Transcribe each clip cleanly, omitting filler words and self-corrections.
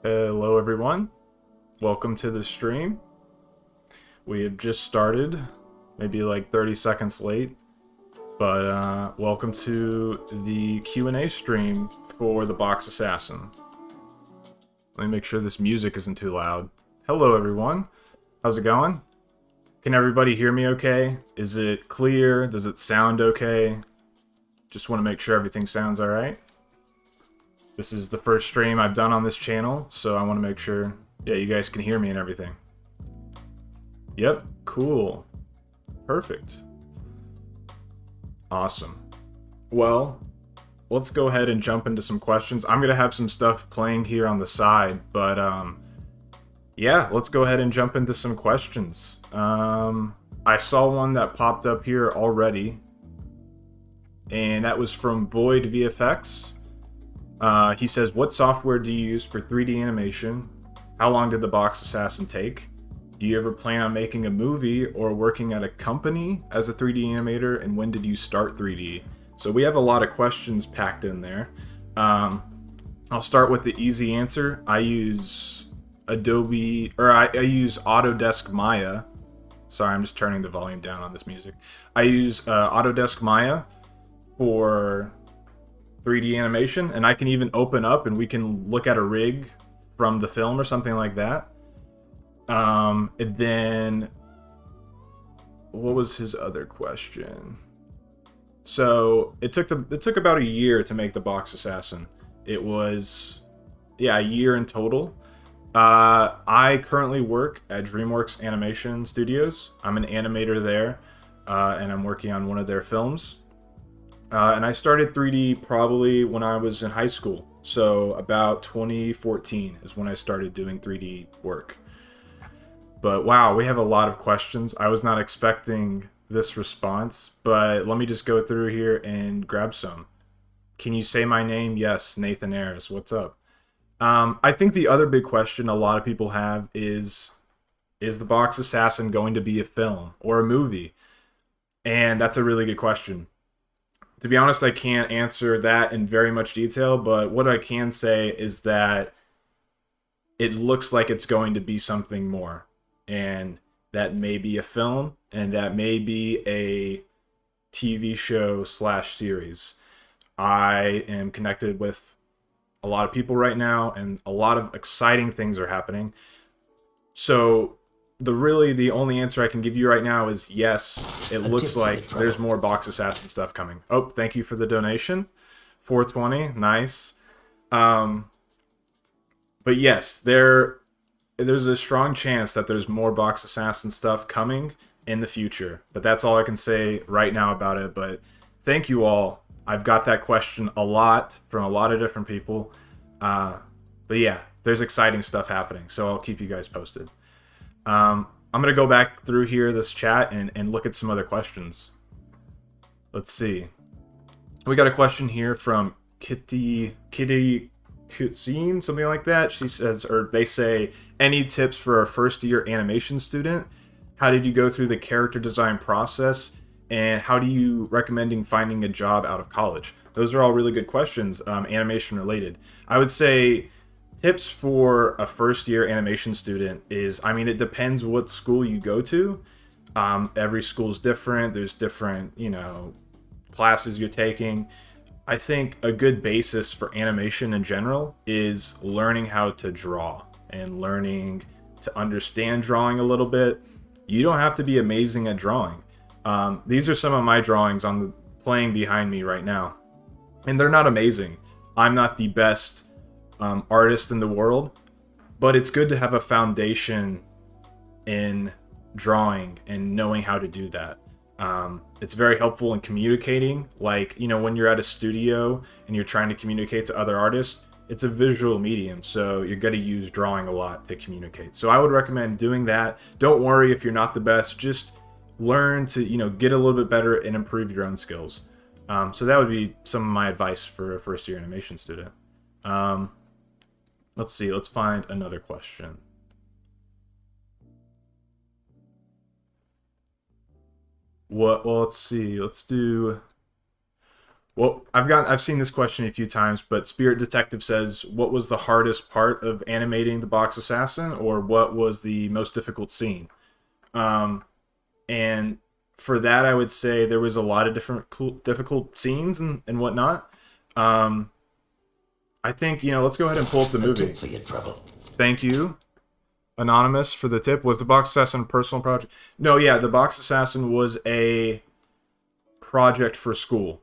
Hello everyone, welcome to the stream. We have just started, maybe like 30 seconds late, but welcome to the Q&A stream for the Box Assassin. Let me make sure this music isn't too loud. Hello everyone, how's it going? Can everybody hear me okay? Is it clear? Does it sound okay? Just want to make sure everything sounds alright. This is the first stream I've done on this channel, so I want to make sure, yeah, you guys can hear me and everything. Yep, cool. Perfect. Awesome. Well, let's go ahead and jump into some questions. I'm going to have some stuff playing here on the side, but yeah, let's go ahead and jump into some questions. I saw one that popped up here already, and that was from Void VFX. He says, what software do you use for 3D animation? How long did the Box Assassin take? Do you ever plan on making a movie or working at a company as a 3D animator? And when did you start 3D? So we have a lot of questions packed in there. I'll start with the easy answer. I use Adobe, or I use Autodesk Maya. Sorry, I'm just turning the volume down on this music. I use Autodesk Maya for 3D animation, and I can even open up and we can look at a rig from the film or something like that. And then what was his other question? So it took about a year to make the Box Assassin. It was, yeah, a year in total. I currently work at DreamWorks Animation Studios. I'm an animator there, and I'm working on one of their films. And I started 3D probably when I was in high school. So about 2014 is when I started doing 3D work. But wow, we have a lot of questions. I was not expecting this response, but let me just go through here and grab some. Can you say my name? Yes, Nathan Ayers. What's up? I think the other big question a lot of people have is the Box Assassin going to be a film or a movie? And that's a really good question. To be honest, I can't answer that in very much detail, but what I can say is that it looks like it's going to be something more. And that may be a film, and that may be a TV show slash series. I am connected with a lot of people right now, and a lot of exciting things are happening. So the only answer I can give you right now is yes, it looks like there's more Box Assassin stuff coming. Oh, thank you for the donation. 420, nice. But yes, there's a strong chance that there's more Box Assassin stuff coming in the future. But that's all I can say right now about it. But thank you all. I've got that question a lot from a lot of different people. But yeah, there's exciting stuff happening. So I'll keep you guys posted. I'm going to go back through here, this chat, and look at some other questions. Let's see. We got a question here from Kitty Kutzine, something like that. She says, or they say, any tips for a first year animation student? How did you go through the character design process? And how do you recommending finding a job out of college? Those are all really good questions, animation related. I would say tips for a first year animation student is, I mean, it depends what school you go to. Every school's different. There's different, classes you're taking. I think a good basis for animation in general is learning how to draw and learning to understand drawing a little bit. You don't have to be amazing at drawing. These are some of my drawings on the playing behind me right now, and they're not amazing. I'm not the best artist in the world, but it's good to have a foundation in drawing and knowing how to do that. It's very helpful in communicating. Like, when you're at a studio and you're trying to communicate to other artists, it's a visual medium, so you're going to use drawing a lot to communicate. So I would recommend doing that. Don't worry if you're not the best. Just learn to, get a little bit better and improve your own skills. So that would be some of my advice for a first year animation student. Let's see. Let's find another question. Well, let's see. Let's do... Well, I've seen this question a few times, but Spirit Detective says, what was the hardest part of animating the box assassin, or what was the most difficult scene? Um, and for that, I would say there was a lot of different difficult scenes and whatnot. Um, I think, let's go ahead and pull up the A movie. tip for your trouble. Thank you, Anonymous, for the tip. Was the Box Assassin a personal project? No, yeah, the Box Assassin was a project for school.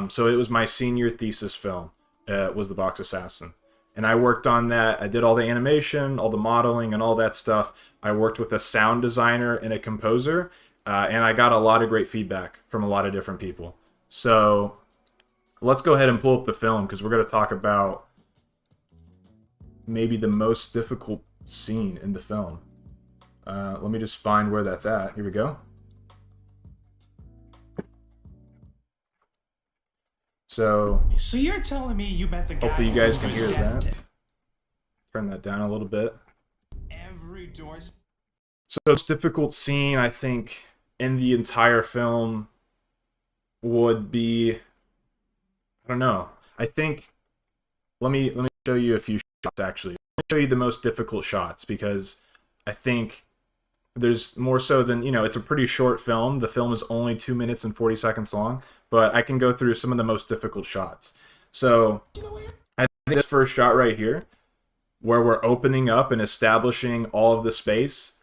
So it was my senior thesis film, was the Box Assassin. And I worked on that. I did all the animation, all the modeling, and all that stuff. I worked with a sound designer and a composer, and I got a lot of great feedback from a lot of different people. So let's go ahead and pull up the film, because we're going to talk about maybe the most difficult scene in the film. Let me just find where that's at. Here we go. So you're telling me you met the guy? Hopefully you guys can hear that. that. Turn that down a little bit. Every door. So the most difficult scene, I think, in the entire film would be, I don't know. I think let me show you a few shots actually. Let me show you the most difficult shots, because I think there's more so than, it's a pretty short film. The film is only 2 minutes and 40 seconds long, but I can go through some of the most difficult shots. So I think this first shot right here, where we're opening up and establishing all of the space,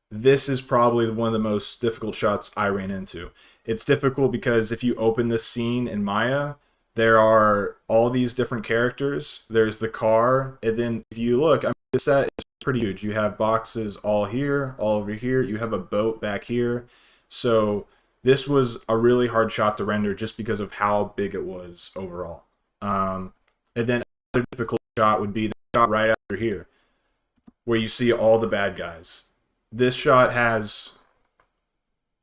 this is probably one of the most difficult shots I ran into. It's difficult because if you open this scene in Maya, there are all these different characters. There's the car, and then if you look, I mean, the set is pretty huge. You have boxes all here, all over here. You have a boat back here. So this was a really hard shot to render just because of how big it was overall. And then another difficult shot would be the shot right after here, where you see all the bad guys. This shot has...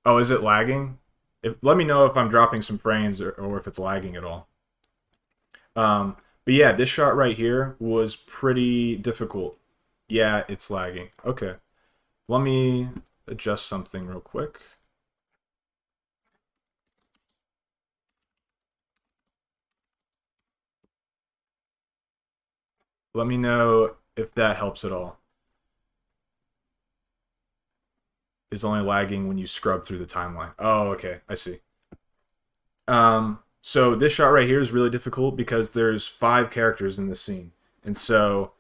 Oh, is it lagging? Let me know if I'm dropping some frames or if it's lagging at all. But yeah, this shot right here was pretty difficult. Yeah, it's lagging. Okay. Let me adjust something real quick. Let me know if that helps at all. It's only lagging when you scrub through the timeline. Oh, okay. I see. So this shot right here is really difficult because there's 5 characters in this scene. And so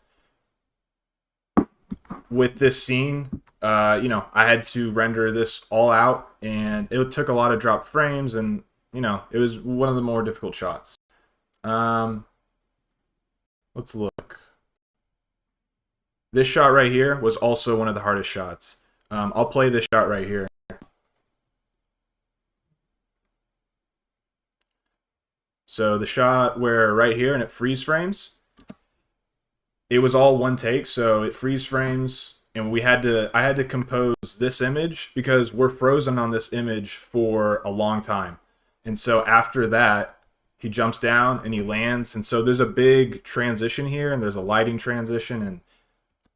with this scene, I had to render this all out, and it took a lot of drop frames, and, it was one of the more difficult shots. Let's look. This shot right here was also one of the hardest shots. I'll play this shot right here. So the shot where right here and it freeze frames, it was all one take, so it freeze frames, and I had to compose this image because we're frozen on this image for a long time. And so after that, he jumps down and he lands, and so there's a big transition here, and there's a lighting transition, and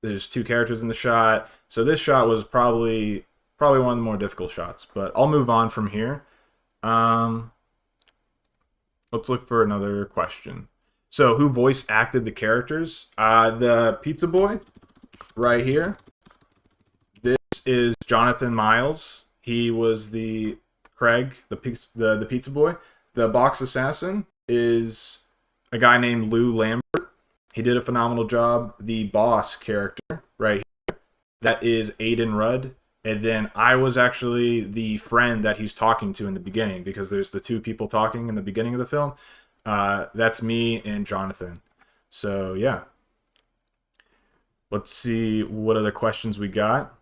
there's 2 characters in the shot. So this shot was probably one of the more difficult shots, but I'll move on from here. Let's look for another question. So who voice acted the characters? The pizza boy right here. This is Jonathan Miles. He was the Craig, the pizza boy. The box assassin is a guy named Lou Lambert. He did a phenomenal job. The boss character right here, that is Aiden Rudd. And then I was actually the friend that he's talking to in the beginning, because there's the 2 people talking in the beginning of the film. That's me and Jonathan. So yeah. Let's see what other questions we got.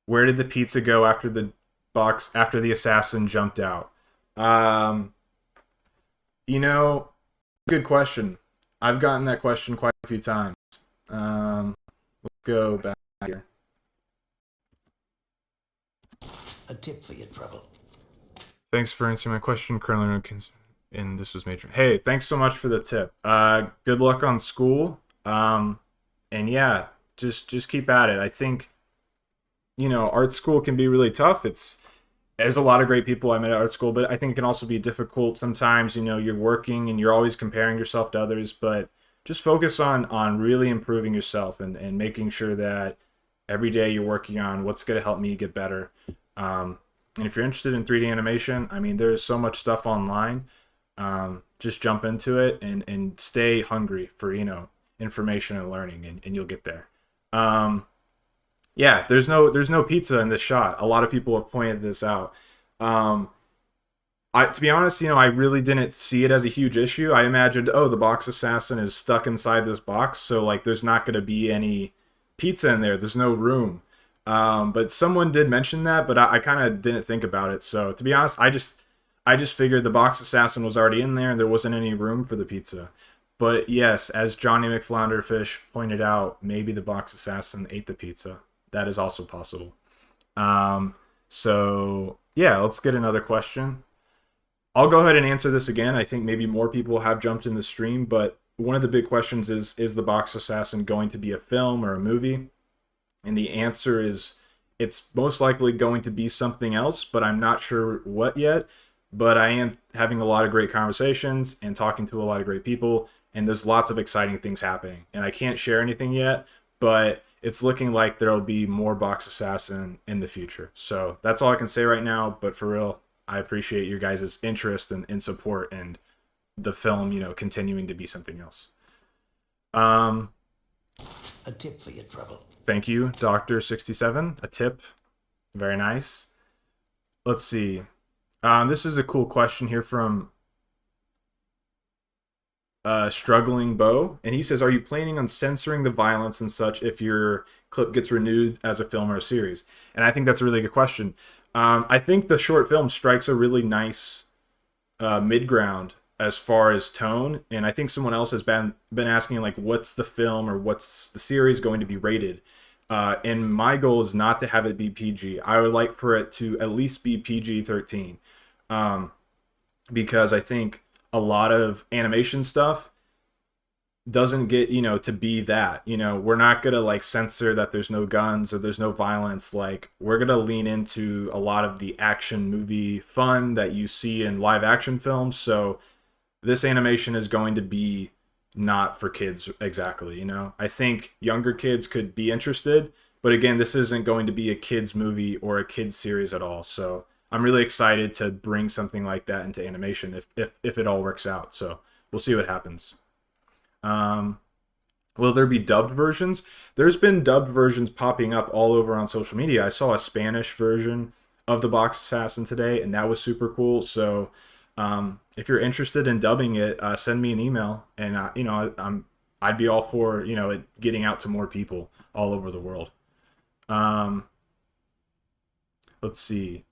Where did the pizza go after the assassin jumped out? Good question. I've gotten that question quite a few times. Let's go back here. A tip for your trouble. Thanks for answering my question, Colonel. And this was Major. Hey, thanks so much for the tip. Good luck on school. And yeah, just keep at it. I think, art school can be really tough. there's a lot of great people I met at art school, but I think it can also be difficult sometimes. You know, you're working and you're always comparing yourself to others, but just focus on really improving yourself and making sure that every day you're working on what's going to help me get better. And if you're interested in 3D animation, I mean, there's so much stuff online. Just jump into it and stay hungry for, you know, information and learning, and you'll get there. Yeah, there's no pizza in this shot. A lot of people have pointed this out. Um, to be honest, you know, I really didn't see it as a huge issue. I imagined, oh, the box assassin is stuck inside this box, so like there's not going to be any pizza in there. There's no room. But someone did mention that, but I kind of didn't think about it. So to be honest, I just figured the box assassin was already in there and there wasn't any room for the pizza. But yes, as Johnny McFlounderfish pointed out, maybe the box assassin ate the pizza. That is also possible. So yeah, let's get another question. I'll go ahead and answer this again. I think maybe more people have jumped in the stream, but one of the big questions is the box assassin going to be a film or a movie? And the answer is it's most likely going to be something else, but I'm not sure what yet. But I am having a lot of great conversations and talking to a lot of great people, and there's lots of exciting things happening. And I can't share anything yet, but it's looking like there'll be more Box Assassin in the future. So that's all I can say right now, but for real, I appreciate your guys' interest and support and the film, you know, continuing to be something else. A tip for your trouble. Thank you, Dr. 67. A tip. Very nice. Let's see. This is a cool question here from Struggling Bo. And he says, are you planning on censoring the violence and such if your clip gets renewed as a film or a series? And I think that's a really good question. I think the short film strikes a really nice mid-ground as far as tone, and I think someone else has been asking like what's the film or what's the series going to be rated, and my goal is not to have it be PG. I would like for it to at least be PG-13, because I think a lot of animation stuff doesn't get, you know, to be that, you know, we're not gonna like censor that there's no guns or there's no violence. Like, we're gonna lean into a lot of the action movie fun that you see in live action films. So this animation is going to be not for kids exactly, you know. I think younger kids could be interested, but again, this isn't going to be a kids movie or a kids series at all. So I'm really excited to bring something like that into animation if it all works out. So we'll see what happens. Will there be dubbed versions? There's been dubbed versions popping up all over on social media. I saw a Spanish version of the Box Assassin today, and that was super cool. So if you're interested in dubbing it, send me an email, and you know, I'd be all for, you know, it getting out to more people all over the world. Let's see.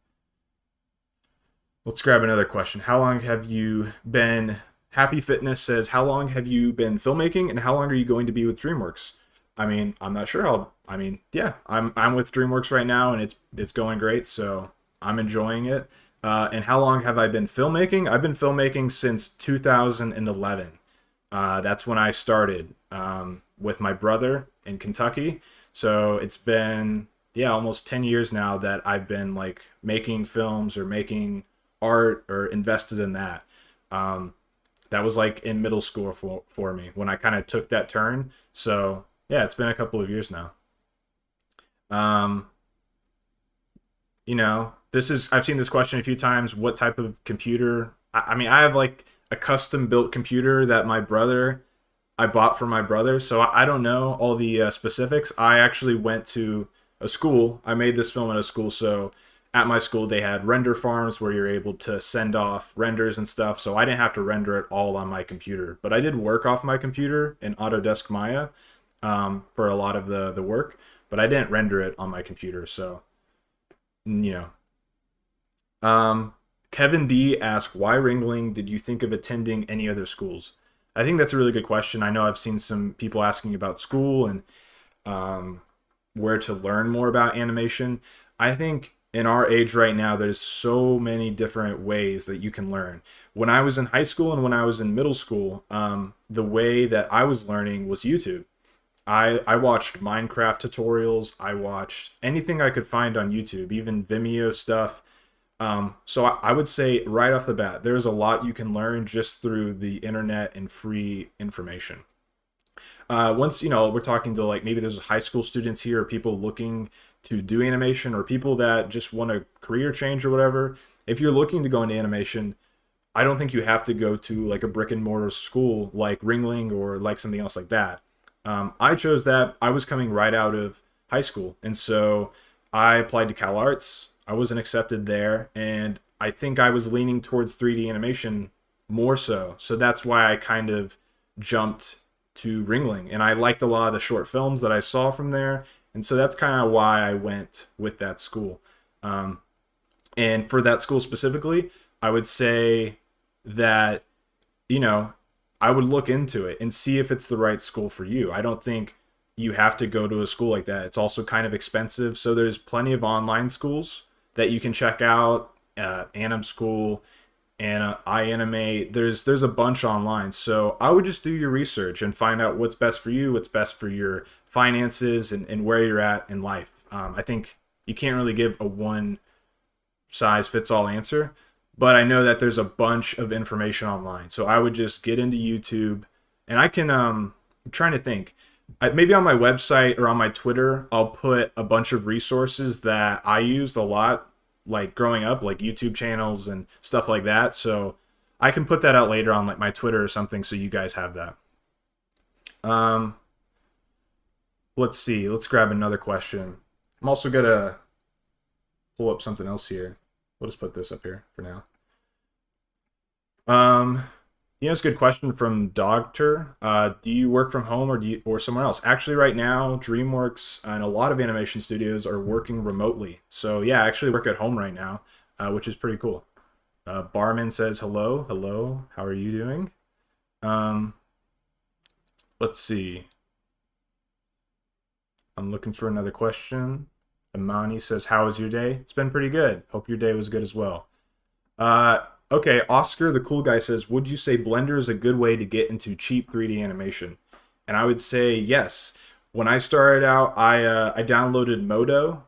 Let's grab another question. How long have you been? Happy Fitness says, how long have you been filmmaking, and how long are you going to be with DreamWorks? I mean, I'm not sure how. I mean, yeah, I'm with DreamWorks right now, and it's going great, so I'm enjoying it. And how long have I been filmmaking? I've been filmmaking since 2011. That's when I started with my brother in Kentucky. So it's been, yeah, almost 10 years now that I've been like making films or making art or invested in that. That was like in middle school for me when I kind of took that turn. So yeah, it's been a couple of years now. You know, I've seen this question a few times. What type of computer? I mean, I have like a custom built computer that I bought for my brother. So I don't know all the specifics. I actually went to a school. I made this film at a school. So at my school, they had render farms where you're able to send off renders and stuff. So I didn't have to render it all on my computer, but I did work off my computer in Autodesk Maya for a lot of the work, but I didn't render it on my computer. So, you know. Kevin B asked, why Ringling? Did you think of attending any other schools? I think that's a really good question. I know I've seen some people asking about school and where to learn more about animation. I think in our age right now, there's so many different ways that you can learn. When I was in high school and when I was in middle school, the way that I was learning was YouTube. I watched Minecraft tutorials. I watched anything I could find on YouTube, even Vimeo stuff. So I would say right off the bat, there's a lot you can learn just through the internet and free information. Once we're talking to like maybe there's high school students here, or people looking to do animation, or people that just want a career change or whatever. If you're looking to go into animation, I don't think you have to go to like a brick and mortar school like Ringling or like something else like that. I chose that. I was coming right out of high school, and so I applied to Cal Arts. I wasn't accepted there, and I think I was leaning towards 3D animation more so. So that's why I kind of jumped to Ringling, and I liked a lot of the short films that I saw from there, and so that's kind of why I went with that school. And for that school specifically, I would say that you know I would look into it and see if it's the right school for you. I don't think you have to go to a school like that. It's also kind of expensive, so there's plenty of online schools that you can check out. Anim School and iAnimate. There's a bunch online. So I would just do your research and find out what's best for you, what's best for your finances, and where you're at in life. I think you can't really give a one size fits all answer, but I know that there's a bunch of information online. So I would just get into YouTube, and I can I'm trying to think. Maybe on my website or on my Twitter, I'll put a bunch of resources that I used a lot, like growing up, like YouTube channels and stuff like that. So I can put that out later on like my Twitter or something, so you guys have that. Um, let's see. Let's grab another question. I'm also gonna pull up something else here. We'll just put this up here for now. It's a good question from Dogter. Do you work from home or somewhere else? Actually, right now, DreamWorks and a lot of animation studios are working remotely. So yeah, I actually work at home right now, which is pretty cool. Barman says hello, hello. How are you doing? Um, let's see. I'm looking for another question. Imani says, "How was your day?" It's been pretty good. Hope your day was good as well. Okay, Oscar the cool guy says, "Would you say Blender is a good way to get into cheap 3D animation?" And I would say yes. When I started out, I downloaded Modo.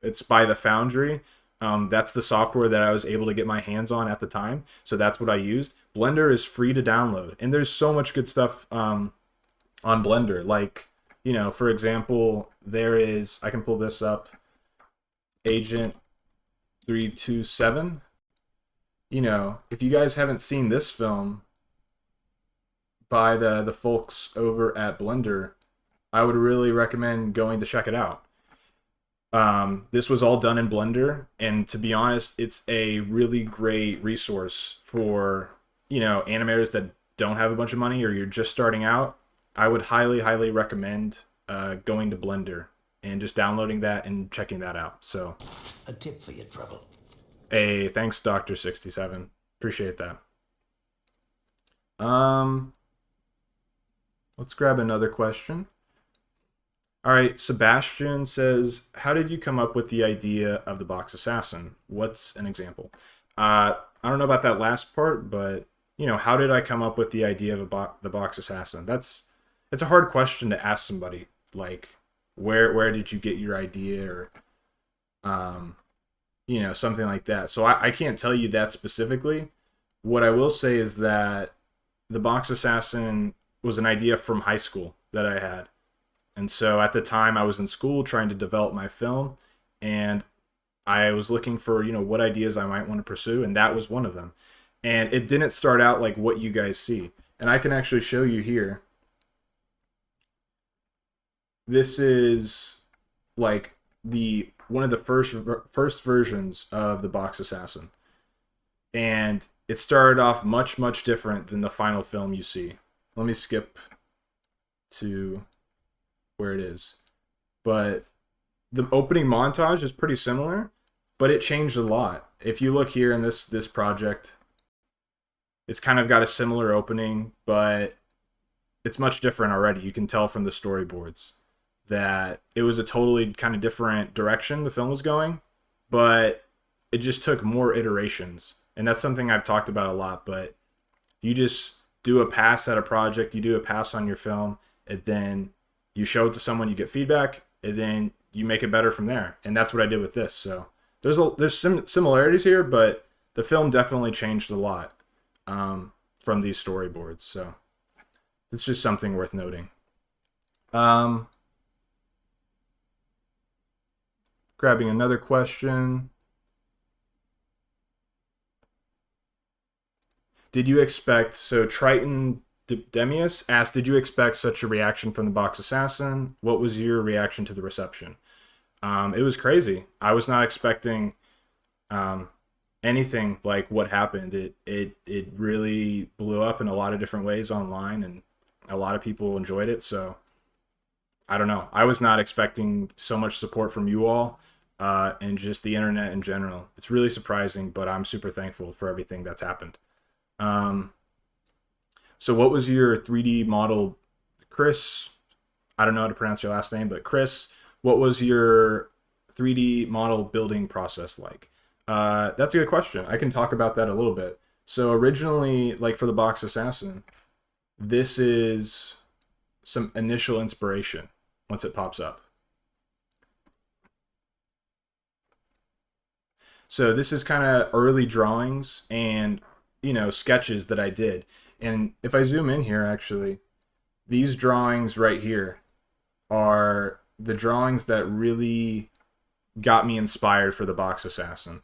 It's by the Foundry. That's the software that I was able to get my hands on at the time, so that's what I used. Blender is free to download, and there's so much good stuff on Blender. Like, for example, I can pull this up, Agent 327. If you guys haven't seen this film by the folks over at Blender, I would really recommend going to check it out. This was all done in Blender, and to be honest, it's a really great resource for, animators that don't have a bunch of money, or you're just starting out. I would highly, highly recommend going to Blender and just downloading that and checking that out. So, A tip for your trouble. hey, thanks, Dr. 67. Appreciate that. Let's grab another question. All right, Sebastian says, "How did you come up with the idea of the box assassin? What's an example?" I don't know about that last part, but how did I come up with the idea of the box assassin? It's a hard question to ask somebody. Like, where did you get your idea, or something like that. So I can't tell you that specifically. What I will say is that the box assassin was an idea from high school that I had. And so at the time I was in school trying to develop my film, and I was looking for, what ideas I might want to pursue, and that was one of them. And it didn't start out like what you guys see. And I can actually show you here. This is like one of the first versions of the box assassin. And it started off much, much different than the final film you see. Let me skip to where it is. But the opening montage is pretty similar, but it changed a lot. If you look here in this project, it's kind of got a similar opening, but it's much different already. You can tell from the storyboards that it was a totally kind of different direction the film was going, but it just took more iterations. And that's something I've talked about a lot, but you just do a pass at a project, you do a pass on your film, and then you show it to someone, you get feedback, and then you make it better from there. And that's what I did with this. So there's similarities here, but the film definitely changed a lot from these storyboards. So it's just something worth noting. Grabbing another question. Did you expect, so Triton Demius asked, did you expect such a reaction from the Box Assassin? What was your reaction to the reception? It was crazy. I was not expecting anything like what happened. It really blew up in a lot of different ways online, and a lot of people enjoyed it. So I don't know. I was not expecting so much support from you all and just the internet in general. It's really surprising, but I'm super thankful for everything that's happened. So what was your 3D model, Chris? I don't know how to pronounce your last name, but Chris, what was your 3D model building process like? That's a good question. I can talk about that a little bit. So originally, like for the Box Assassin, this is some initial inspiration once it pops up. So this is kind of early drawings and, sketches that I did. And if I zoom in here, actually, these drawings right here are the drawings that really got me inspired for the Box Assassin.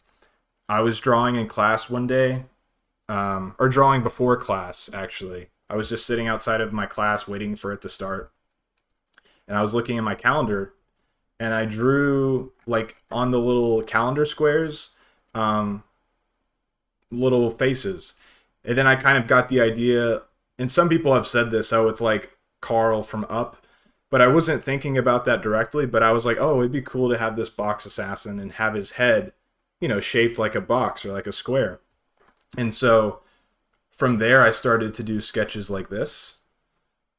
I was drawing in class one day, or drawing before class, actually. I was just sitting outside of my class waiting for it to start. And I was looking at my calendar, and I drew, like, on the little calendar squares, little faces. And then I kind of got the idea, and some people have said this, it's like Carl from Up, but I wasn't thinking about that directly, but I was like, oh, it'd be cool to have this Box Assassin and have his head, shaped like a box or like a square. And so from there, I started to do sketches like this.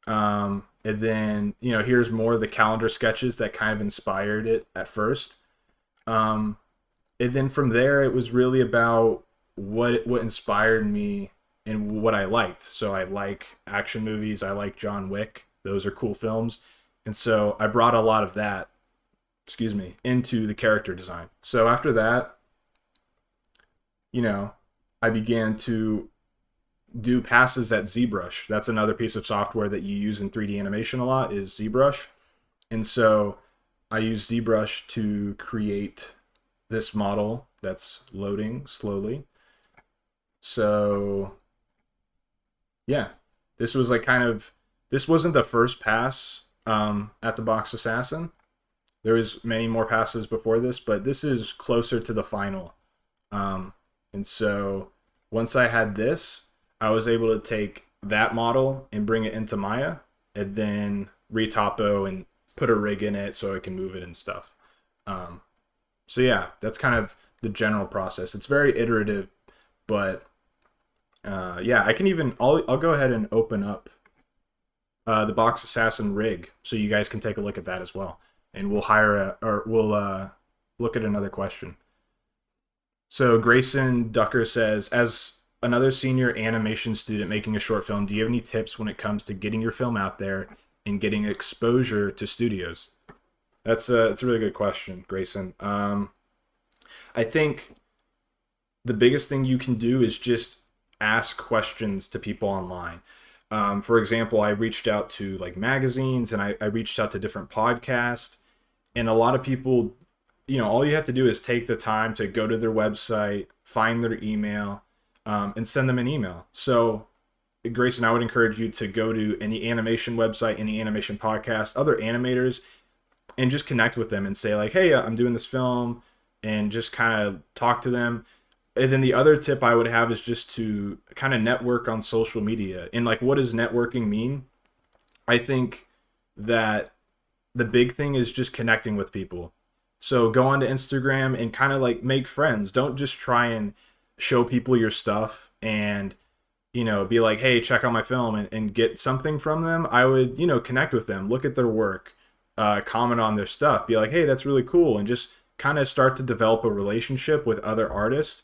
And then, here's more of the calendar sketches that kind of inspired it at first. And then from there, it was really about what inspired me and what I liked. So I like action movies. I like John Wick. Those are cool films. And so I brought a lot of that, into the character design. So after that, I began to do passes at ZBrush. That's another piece of software that you use in 3D animation a lot, is ZBrush. And so I use ZBrush to create this model that's loading slowly. So yeah, this was like this wasn't the first pass at the Box Assassin. There was many more passes before this, but this is closer to the final. And so once I had this, I was able to take that model and bring it into Maya and then retopo and put a rig in it so I can move it and stuff. So yeah, that's kind of the general process. It's very iterative, but yeah, I'll go ahead and open up the Box Assassin rig so you guys can take a look at that as well. And we'll look at another question. So Grayson Ducker says, as another senior animation student making a short film, do you have any tips when it comes to getting your film out there and getting exposure to studios? It's a really good question, Grayson. I think the biggest thing you can do is just ask questions to people online. For example, I reached out to like magazines and I reached out to different podcasts, and a lot of people, all you have to do is take the time to go to their website, find their email, and send them an email. So Grayson, I would encourage you to go to any animation website, any animation podcast, other animators, and just connect with them and say like, hey, I'm doing this film, and just kind of talk to them. And then the other tip I would have is just to kind of network on social media. And like, what does networking mean? I think that the big thing is just connecting with people. So go onto Instagram and kind of like make friends. Don't just try and show people your stuff and, be like, hey, check out my film and get something from them. I would, connect with them, look at their work, comment on their stuff, be like, hey, that's really cool. And just kind of start to develop a relationship with other artists.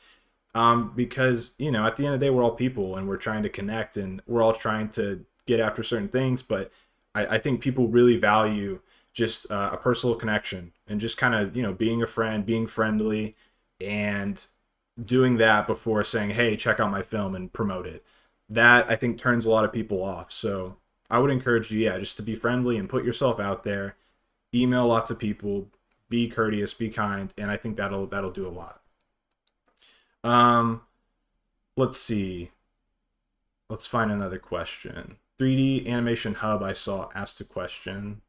Because, at the end of the day, we're all people and we're trying to connect and we're all trying to get after certain things. But I think people really value just a personal connection and just kind of, being a friend, being friendly, and doing that before saying, hey, check out my film and promote it. That I think turns a lot of people off. So I would encourage you, yeah, just to be friendly and put yourself out there, email lots of people, be courteous, be kind, and I think that'll do a lot. Let's see. Let's find another question. 3D Animation Hub, I saw, asked a question.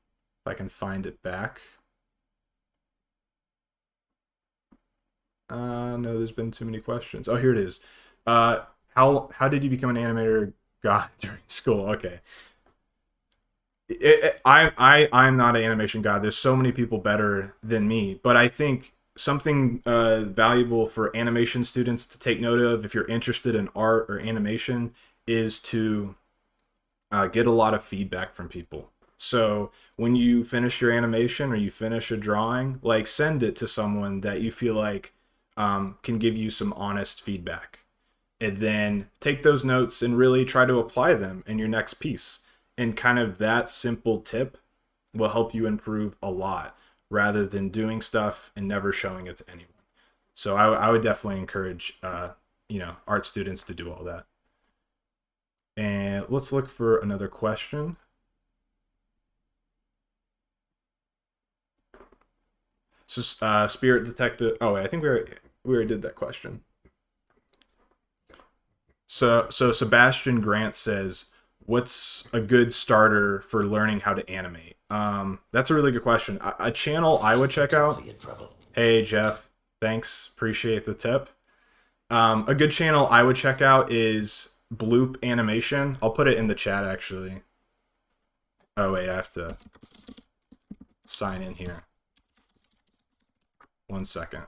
If I can find it back. No, there's been too many questions. Oh, here it is. How did you become an animator god during school? Okay. I'm not an animation god. There's so many people better than me, but I think something valuable for animation students to take note of if you're interested in art or animation is to get a lot of feedback from people. So when you finish your animation or you finish a drawing, like send it to someone that you feel like can give you some honest feedback. And then take those notes and really try to apply them in your next piece. And kind of that simple tip will help you improve a lot rather than doing stuff and never showing it to anyone. So I would definitely encourage art students to do all that. And let's look for another question. So Spirit Detective. Oh, wait, I think we already did that question. So Sebastian Grant says, what's a good starter for learning how to animate? That's a really good question. A channel I would check out. Hey Jeff, thanks, appreciate the tip. A good channel I would check out is Bloop Animation. I'll put it in the chat actually. Oh wait, I have to sign in here. 1 second.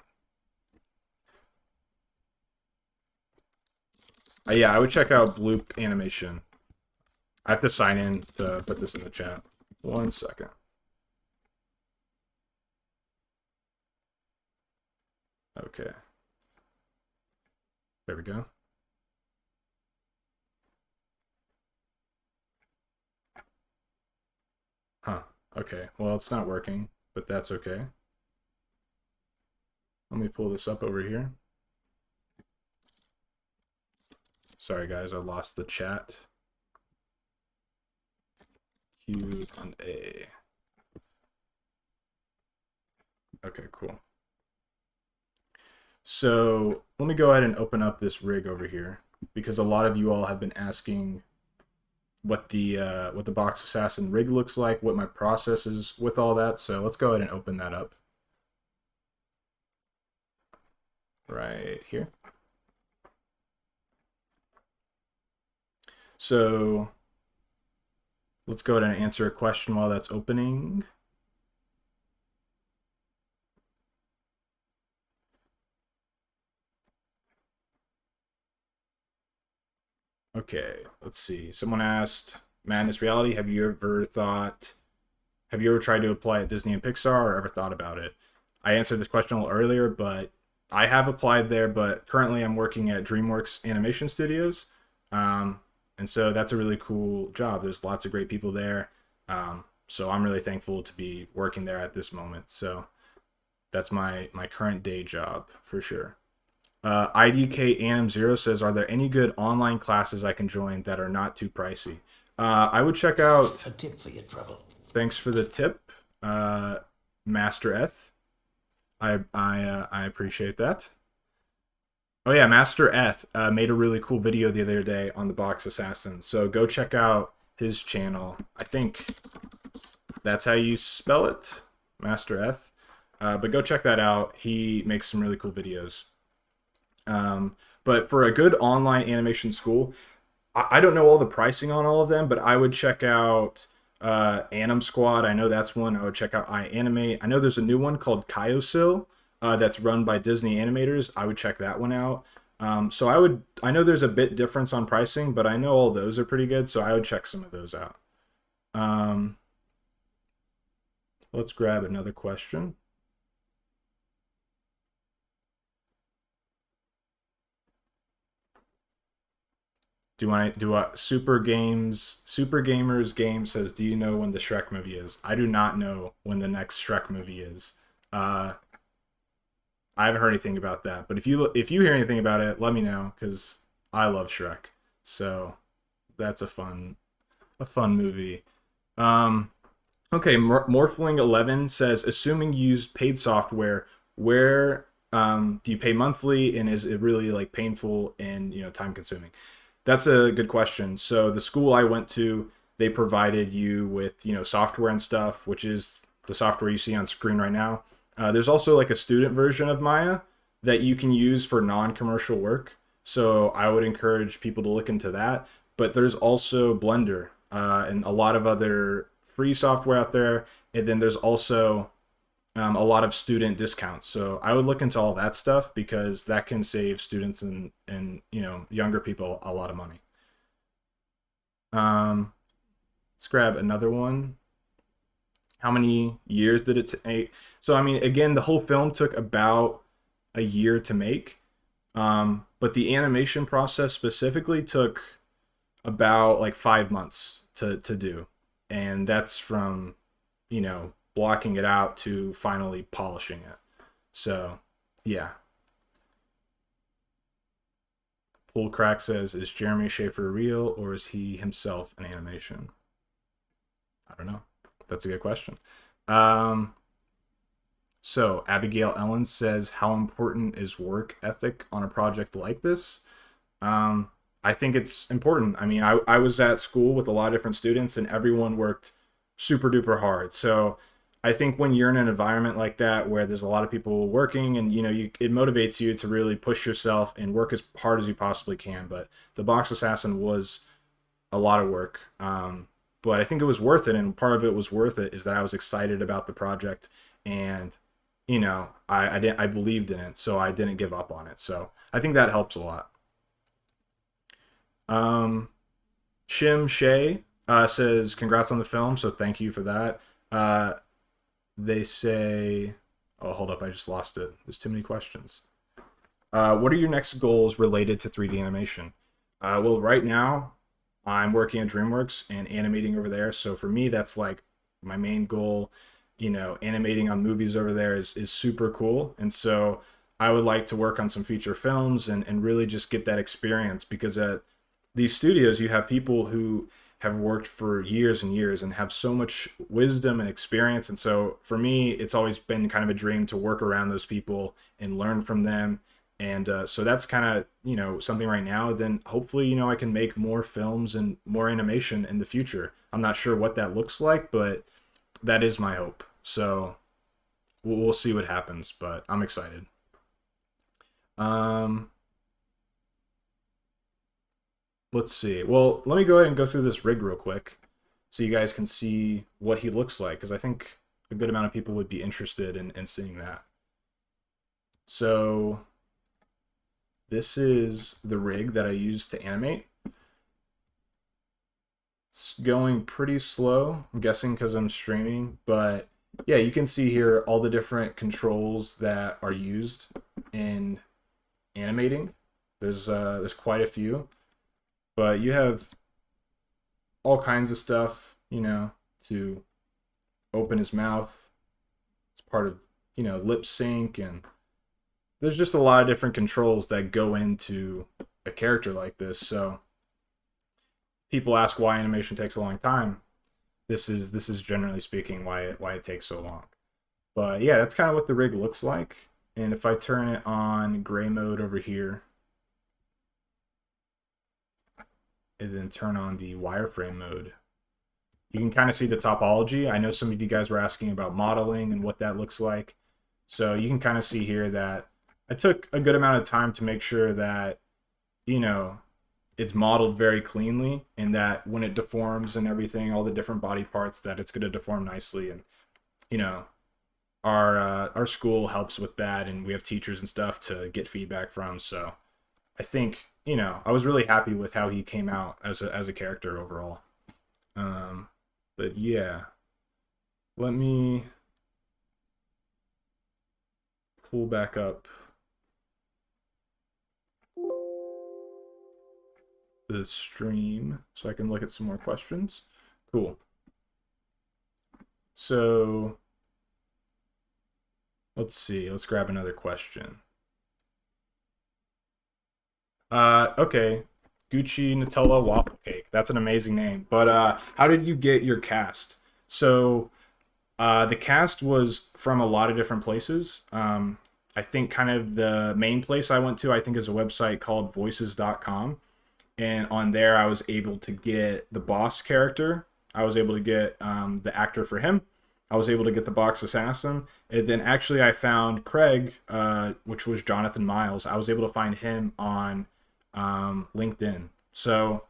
Yeah, I would check out Bloop Animation. I have to sign in to put this in the chat. 1 second. Okay. There we go. Huh. Okay. Well, it's not working, but that's okay. Let me pull this up over here. Sorry, guys. I lost the chat. Q&A. Okay, cool. So let me go ahead and open up this rig over here because a lot of you all have been asking what the Box Assassin rig looks like, what my process is with all that. So let's go ahead and open that up right here. So let's go ahead and answer a question while that's opening. Okay, let's see. Someone asked, Madness Reality, have you ever tried to apply at Disney and Pixar or ever thought about it? I answered this question a little earlier, but I have applied there, but currently I'm working at DreamWorks Animation Studios. And so that's a really cool job. There's lots of great people there. So I'm really thankful to be working there at this moment. So that's my current day job for sure. IDK Anim 0 says, are there any good online classes I can join that are not too pricey? I would check out... A tip for your trouble. Thanks for the tip, Master Eth. I appreciate that. Oh yeah, Master Eth made a really cool video the other day on the Box Assassin. So go check out his channel. I think that's how you spell it, Master Eth. But go check that out. He makes some really cool videos. But for a good online animation school, I don't know all the pricing on all of them, but I would check out Anim Squad. I know that's one. I would check out iAnimate. I know there's a new one called Kyosil that's run by Disney animators. I would check that one out. So I know there's a bit difference on pricing, but I know all those are pretty good, so I would check some of those out. Let's grab another question. Super Gamers Game says, do you know when the Shrek movie is? I do not know when the next Shrek movie is. I haven't heard anything about that. But if you hear anything about it, let me know because I love Shrek. So that's a fun movie. Um, okay, Morphling 11 says, assuming you use paid software, where do you pay monthly, and is it really like painful and time consuming? That's a good question. So the school I went to, they provided you with software and stuff, which is the software you see on screen right now. There's also like a student version of Maya that you can use for non-commercial work. So I would encourage people to look into that. But there's also Blender and a lot of other free software out there. And then there's also a lot of student discounts. So I would look into all that stuff because that can save students and younger people a lot of money. Let's grab another one. How many years did it take? So I mean, again, the whole film took about a year to make, but the animation process specifically took about like 5 months to do, and that's from blocking it out to finally polishing it. So yeah. Pool Crack says, is Jeremy Schaefer real or is he himself an animation? I don't know. That's a good question. So Abigail Ellen says, how important is work ethic on a project like this? I think it's important. I mean, I was at school with a lot of different students and everyone worked super duper hard. So I think when you're in an environment like that where there's a lot of people working and it motivates you to really push yourself and work as hard as you possibly can. But the Box Assassin was a lot of work. But I think it was worth it, and part of it was worth it is that I was excited about the project, and I believed in it, so I didn't give up on it. So I think that helps a lot. Shim Shay says, congrats on the film, so thank you for that. They say, oh, hold up, I just lost it. There's too many questions. What are your next goals related to 3D animation? Well, right now, I'm working at DreamWorks and animating over there. So for me, that's like my main goal. Animating on movies over there is super cool. And so I would like to work on some feature films and really just get that experience because at these studios, you have people who have worked for years and years and have so much wisdom and experience. And so for me, it's always been kind of a dream to work around those people and learn from them. And so that's kind of something right now. Then hopefully I can make more films and more animation in the future. I'm not sure what that looks like, but that is my hope. So we'll see what happens, but I'm excited. Let's see. Well, let me go ahead and go through this rig real quick so you guys can see what he looks like, because I think a good amount of people would be interested in seeing that. So this is the rig that I used to animate. It's going pretty slow, I'm guessing because I'm streaming, but yeah, you can see here all the different controls that are used in animating. There's quite a few, but you have all kinds of stuff, to open his mouth. It's part of, lip sync, and there's just a lot of different controls that go into a character like this. So people ask why animation takes a long time. This is generally speaking why it takes so long. But yeah, that's kind of what the rig looks like. And if I turn it on gray mode over here, and then turn on the wireframe mode, you can kind of see the topology. I know some of you guys were asking about modeling and what that looks like. So you can kind of see here that I took a good amount of time to make sure that, it's modeled very cleanly, and that when it deforms and everything, all the different body parts, that it's going to deform nicely. And, our school helps with that, and we have teachers and stuff to get feedback from. So I think, I was really happy with how he came out as a character overall. But yeah, let me pull back up the stream so I can look at some more questions. Cool. So Let's see. Let's grab another question. Okay. Gucci Nutella waffle cake. That's an amazing name. But how did you get your cast? So the cast was from a lot of different places. I think kind of the main place I went to, I think, is a website called voices.com. And on there, I was able to get the boss character. I was able to get the actor for him. I was able to get the box assassin. And then actually, I found Craig, which was Jonathan Miles. I was able to find him on LinkedIn. So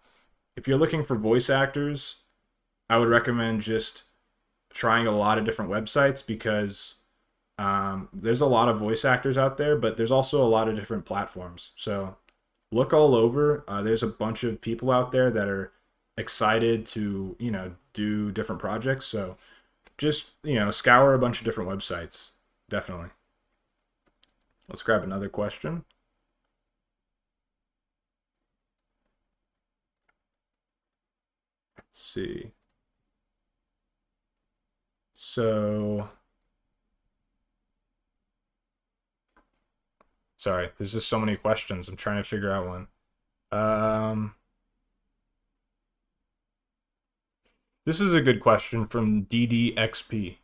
if you're looking for voice actors, I would recommend just trying a lot of different websites because there's a lot of voice actors out there, but there's also a lot of different platforms. So look all over. There's a bunch of people out there that are excited to, do different projects. So just, scour a bunch of different websites. Definitely. Let's grab another question. Let's see. So, sorry, there's just so many questions. I'm trying to figure out one. Um, this is a good question from DDXP.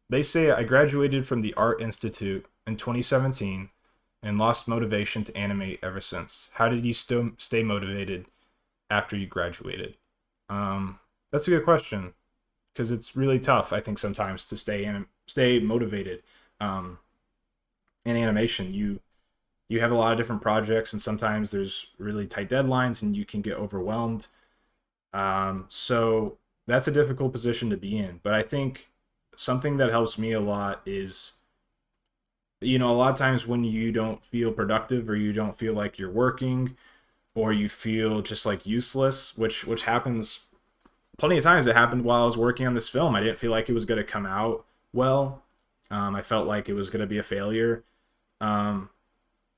They say I graduated from the Art Institute in 2017 and lost motivation to animate ever since. How did you still stay motivated after you graduated? That's a good question because it's really tough, I think, sometimes to stay motivated. Um, in animation, you have a lot of different projects, and sometimes there's really tight deadlines, and you can get overwhelmed. So that's a difficult position to be in. But I think something that helps me a lot is, a lot of times when you don't feel productive or you don't feel like you're working or you feel just like useless, which happens plenty of times. It happened while I was working on this film. I didn't feel like it was going to come out well. I felt like it was going to be a failure. Um,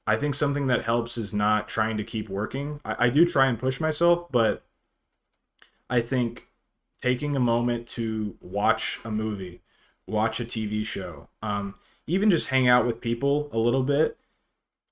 I think something that helps is not trying to keep working. I do try and push myself, but I think taking a moment to watch a movie, watch a TV show, even just hang out with people a little bit,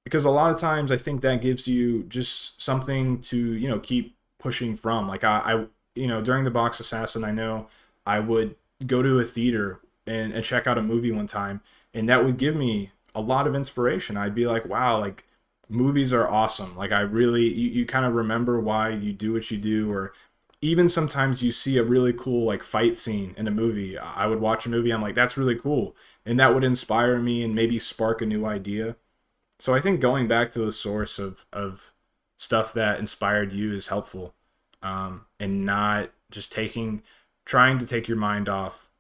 because a lot of times I think that gives you just something to keep pushing from. Like during the Box Assassin, I know I would go to a theater and check out a movie one time, and that would give me a lot of inspiration. I'd be like, wow, like movies are awesome. Like I really, you kind of remember why you do what you do, or even sometimes you see a really cool like fight scene in a movie. I would watch a movie, I'm like, that's really cool. And that would inspire me and maybe spark a new idea. So I think going back to the source of stuff that inspired you is helpful, and not just trying to take your mind off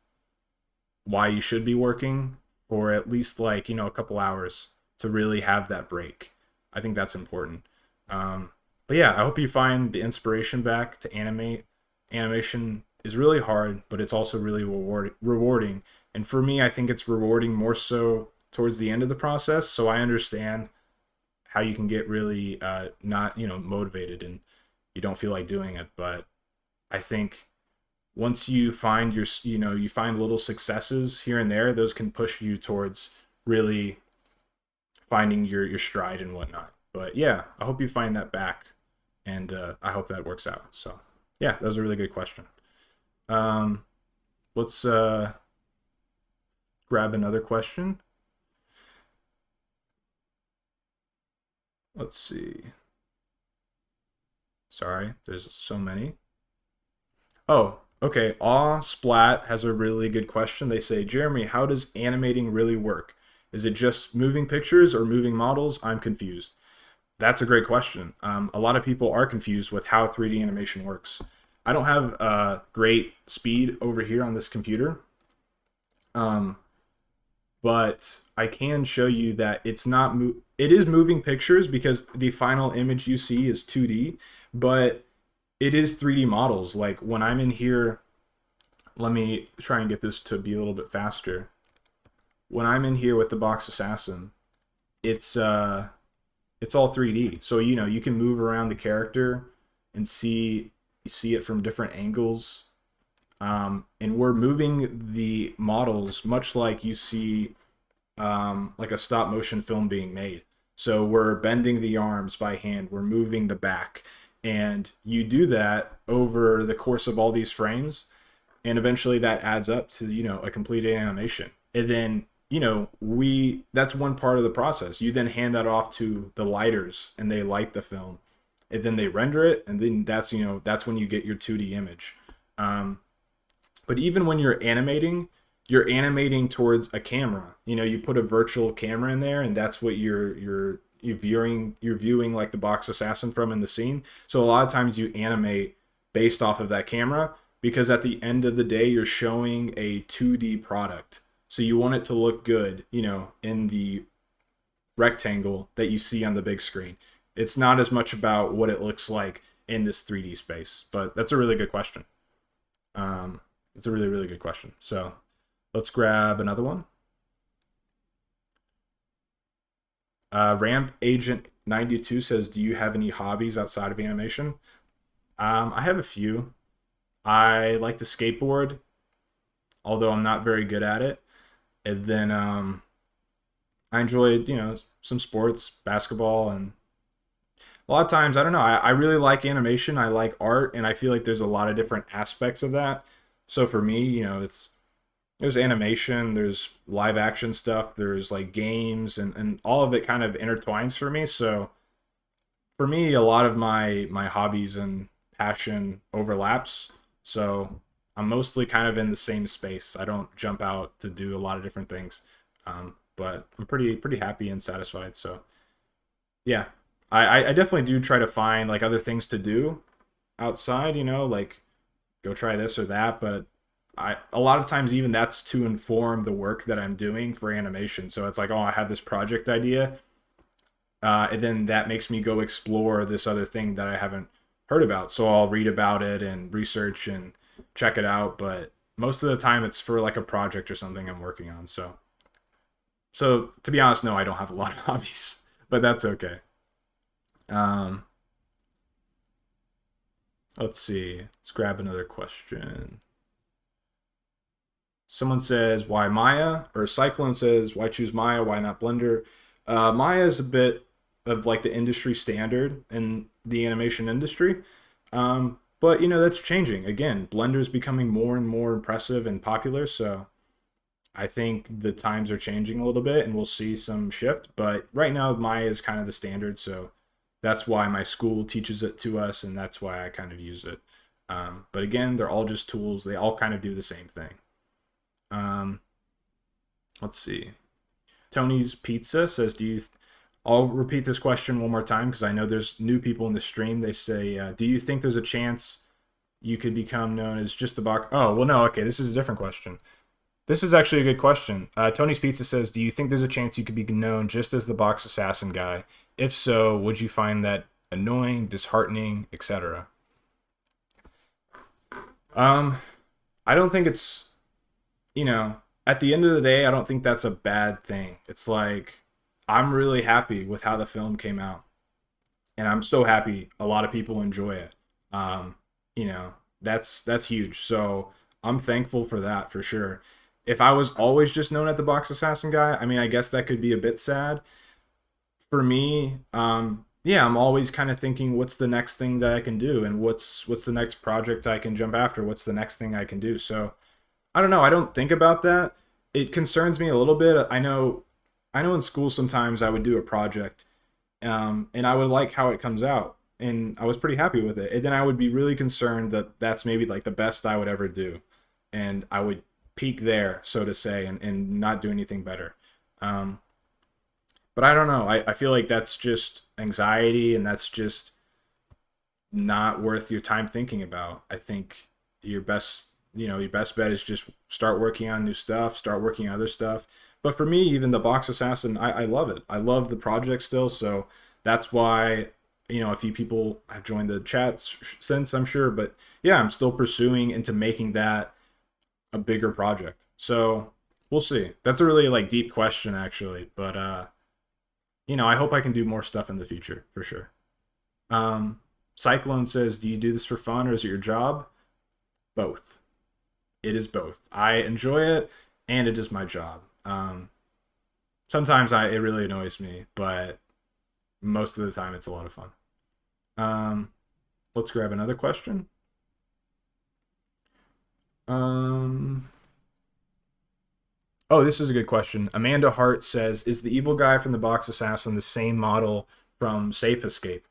why you should be working for at least like a couple hours to really have that break. I think that's important. But yeah, I hope you find the inspiration back to animate. Animation is really hard, but it's also really rewarding. And for me, I think it's rewarding more so towards the end of the process. So I understand how you can get really not motivated and you don't feel like doing it. But I think once you find you find little successes here and there, those can push you towards really finding your stride and whatnot. But yeah, I hope you find that back, and I hope that works out. So yeah, that was a really good question. Um, let's grab another question. Let's see. Sorry, there's so many. Oh, okay. Aw Splat has a really good question. They say, Jeremy, how does animating really work? Is it just moving pictures or moving models? I'm confused. That's a great question. A lot of people are confused with how 3D animation works. I don't have great speed over here on this computer, um, but I can show you that it's not. It is moving pictures because the final image you see is 2D, but it is 3D models. Like when I'm in here, let me try and get this to be a little bit faster. When I'm in here with the Box Assassin, it's it's all 3D. So you can move around the character and see it from different angles. And we're moving the models much like you see like a stop motion film being made. So we're bending the arms by hand, we're moving the back, and you do that over the course of all these frames, and eventually that adds up to, you know, a completed animation. And then, you know, we that's one part of the process. You then hand that off to the lighters and they light the film, and then they render it, and then that's, you know, that's when you get your 2D image. um, but even when you're animating towards a camera. You know, you put a virtual camera in there, and that's what you're viewing like the box assassin from in the scene. So a lot of times you animate based off of that camera, because at the end of the day you're showing a 2D product. So you want it to look good, you know, in the rectangle that you see on the big screen. It's not as much about what it looks like in this 3D space. But that's a really good question. It's a really, really good question. So let's grab another one. Ramp Agent 92 says, "Do you have any hobbies outside of animation?" I have a few. I like to skateboard, although I'm not very good at it. And then I enjoyed, you know, some sports, basketball, and a lot of times, I don't know, I really like animation. I like art, and I feel like there's a lot of different aspects of that. So for me, you know, there's animation, there's live action stuff, there's like games, and all of it kind of intertwines for me. So for me, a lot of my hobbies and passion overlaps. So I'm mostly kind of in the same space. I don't jump out to do a lot of different things. But I'm pretty happy and satisfied. So yeah, I definitely do try to find like other things to do outside, you know, like go try this or that. But a lot of times even that's to inform the work that I'm doing for animation. So it's like, oh, I have this project idea, and then that makes me go explore this other thing that I haven't heard about. So I'll read about it and research and check it out. But most of the time it's for like a project or something I'm working on. So to be honest, no, I don't have a lot of hobbies, but that's okay. Um, let's see. Let's grab another question. Someone says, why Maya? Or Cyclone says, why choose Maya? Why not Blender? Maya is a bit of like the industry standard in the animation industry. But you know, that's changing. Again, Blender is becoming more and more impressive and popular. So I think the times are changing a little bit and we'll see some shift. But right now, Maya is kind of the standard. So that's why my school teaches it to us, and that's why I kind of use it. But again, they're all just tools. They all kind of do the same thing. Um, let's see. Tony's Pizza says, I'll repeat this question one more time because I know there's new people in the stream. They say, do you think there's a chance you could become known as just the box? Oh, well, no. Okay, this is a different question. This is actually a good question. Tony's Pizza says, do you think there's a chance you could be known just as the box assassin guy? If so, would you find that annoying, disheartening, etc.? I don't think it's, you know, at the end of the day, I don't think that's a bad thing. It's like, I'm really happy with how the film came out, and I'm so happy a lot of people enjoy it. You know, that's huge. So I'm thankful for that for sure. If I was always just known as the box assassin guy, I mean, I guess that could be a bit sad for me. Yeah, I'm always kind of thinking, what's the next thing that I can do, and what's the next project I can jump after? What's the next thing I can do? So I don't know. I don't think about that. It concerns me a little bit. I know in school sometimes I would do a project, and I would like how it comes out, and I was pretty happy with it. And then I would be really concerned that that's maybe like the best I would ever do, and I would peak there, so to say, and not do anything better. But I don't know. I feel like that's just anxiety, and that's just not worth your time thinking about. I think your best bet is just start working on new stuff, start working on other stuff. But for me, even the box assassin, I love it. I love the project still. So that's why, a few people have joined the chats since, I'm sure. But yeah, I'm still pursuing into making that a bigger project. So we'll see. That's a really like deep question actually. But I hope I can do more stuff in the future for sure. Cyclone says, do you do this for fun or is it your job? Both. It is both. I enjoy it and it is my job. Sometimes it really annoys me, but most of the time it's a lot of fun. Let's grab another question. Oh, this is a good question. Amanda Hart says, "Is the evil guy from the Box Assassin the same model from Safe Escape?"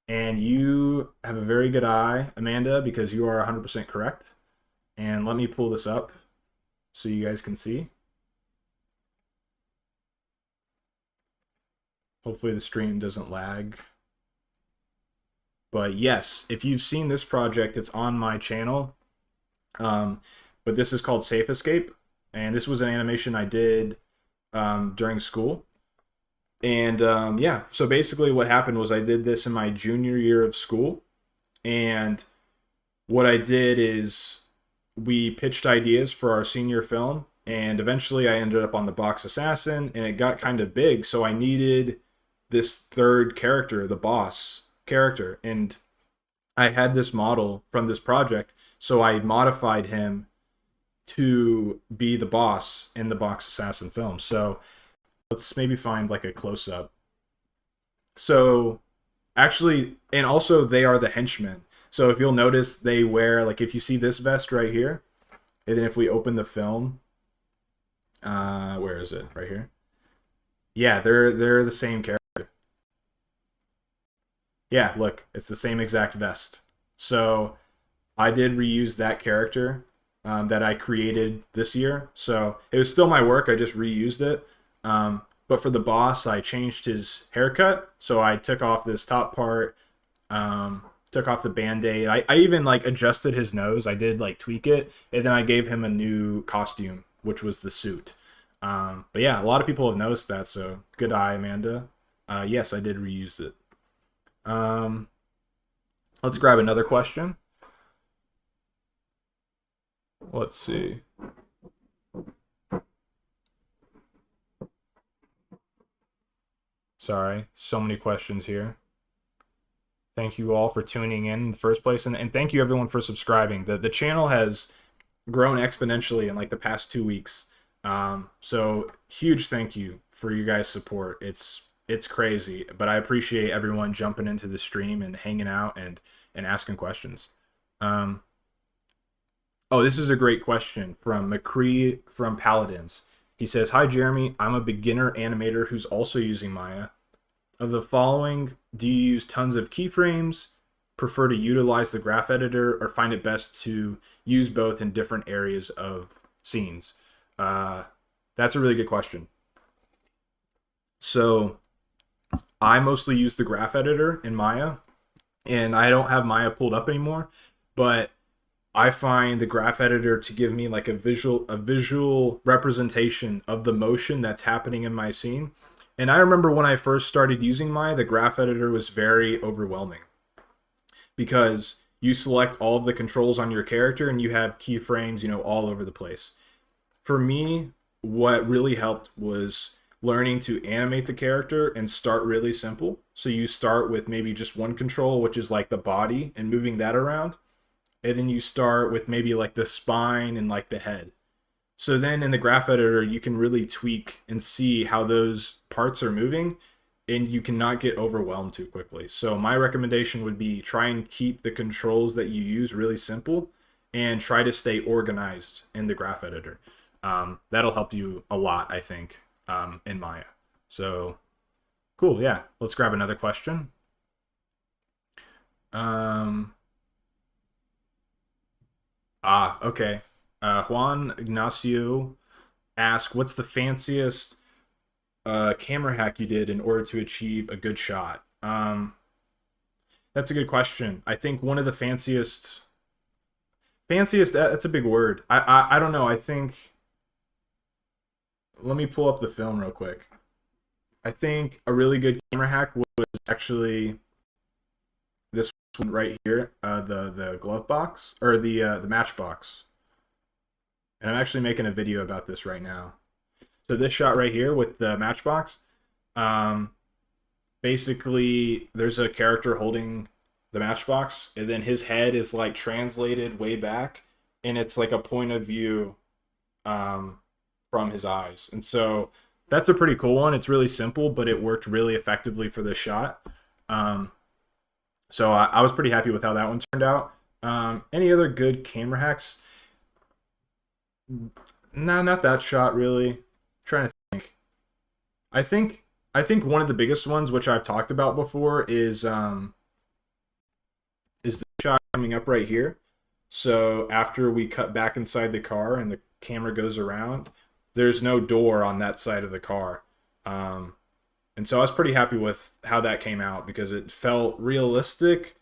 And you have a very good eye, Amanda, because you are 100% correct. And let me pull this up so you guys can see. Hopefully the stream doesn't lag. But yes, if you've seen this project, it's on my channel. But this is called Safe Escape. And this was an animation I did during school. And yeah, so basically what happened was I did this in my junior year of school. And what I did is we pitched ideas for our senior film. And eventually I ended up on the Box Assassin. And it got kind of big. So I needed this third character, the boss character. And I had this model from this project. So I modified him to be the boss in the Box Assassin film. So let's maybe find like a close-up. So actually, and also they are the henchmen. So if you'll notice, they wear, like, if you see this vest right here, and then if we open the film, where is it? Right here. Yeah, they're the same character. Yeah, look, it's the same exact vest. So I did reuse that character that I created this year. So it was still my work, I just reused it. But for the boss, I changed his haircut. So I took off this top part, took off the band-aid. I even like adjusted his nose. I did like tweak it. And then I gave him a new costume, which was the suit. But yeah, a lot of people have noticed that. So good eye, Amanda. Yes, I did reuse it. Let's grab another question. Let's see. Sorry, so many questions here. Thank you all for tuning in the first place, and thank you everyone for subscribing. The channel has grown exponentially in like the past 2 weeks. So huge thank you for you guys' support. It's crazy, but I appreciate everyone jumping into the stream and hanging out and asking questions. Oh, this is a great question from McCree from Paladins. He says, "Hi Jeremy, I'm a beginner animator who's also using Maya. Of the following, do you use tons of keyframes, prefer to utilize the graph editor, or find it best to use both in different areas of scenes?" That's a really good question. So I mostly use the graph editor in Maya, and I don't have Maya pulled up anymore, but I find the graph editor to give me like a visual representation of the motion that's happening in my scene. And I remember when I first started using Maya, the graph editor was very overwhelming because you select all of the controls on your character and you have keyframes, all over the place. For me, what really helped was learning to animate the character and start really simple. So you start with maybe just one control, which is like the body, and moving that around. And then you start with maybe like the spine and like the head. So then in the graph editor, you can really tweak and see how those parts are moving, and you cannot get overwhelmed too quickly. So my recommendation would be try and keep the controls that you use really simple and try to stay organized in the graph editor. That'll help you a lot, I think, in Maya. So cool. Yeah. Let's grab another question. Okay. Juan Ignacio asked, "What's the fanciest camera hack you did in order to achieve a good shot?" That's a good question. I think one of the fanciest, that's a big word. I don't know. I think, let me pull up the film real quick. I think a really good camera hack was actually this one right here, the glove box, or the matchbox. And I'm actually making a video about this right now. So this shot right here with the matchbox, basically there's a character holding the matchbox, and then his head is like translated way back, and it's like a point of view from his eyes. And so that's a pretty cool one. It's really simple, but it worked really effectively for this shot. Um, so I was pretty happy with how that one turned out. Any other good camera hacks? No, not that shot really. I'm trying to think. I think I think one of the biggest ones, which I've talked about before, is the shot coming up right here. So after we cut back inside the car and the camera goes around, there's no door on that side of the car. Um, and so I was pretty happy with how that came out because it felt realistic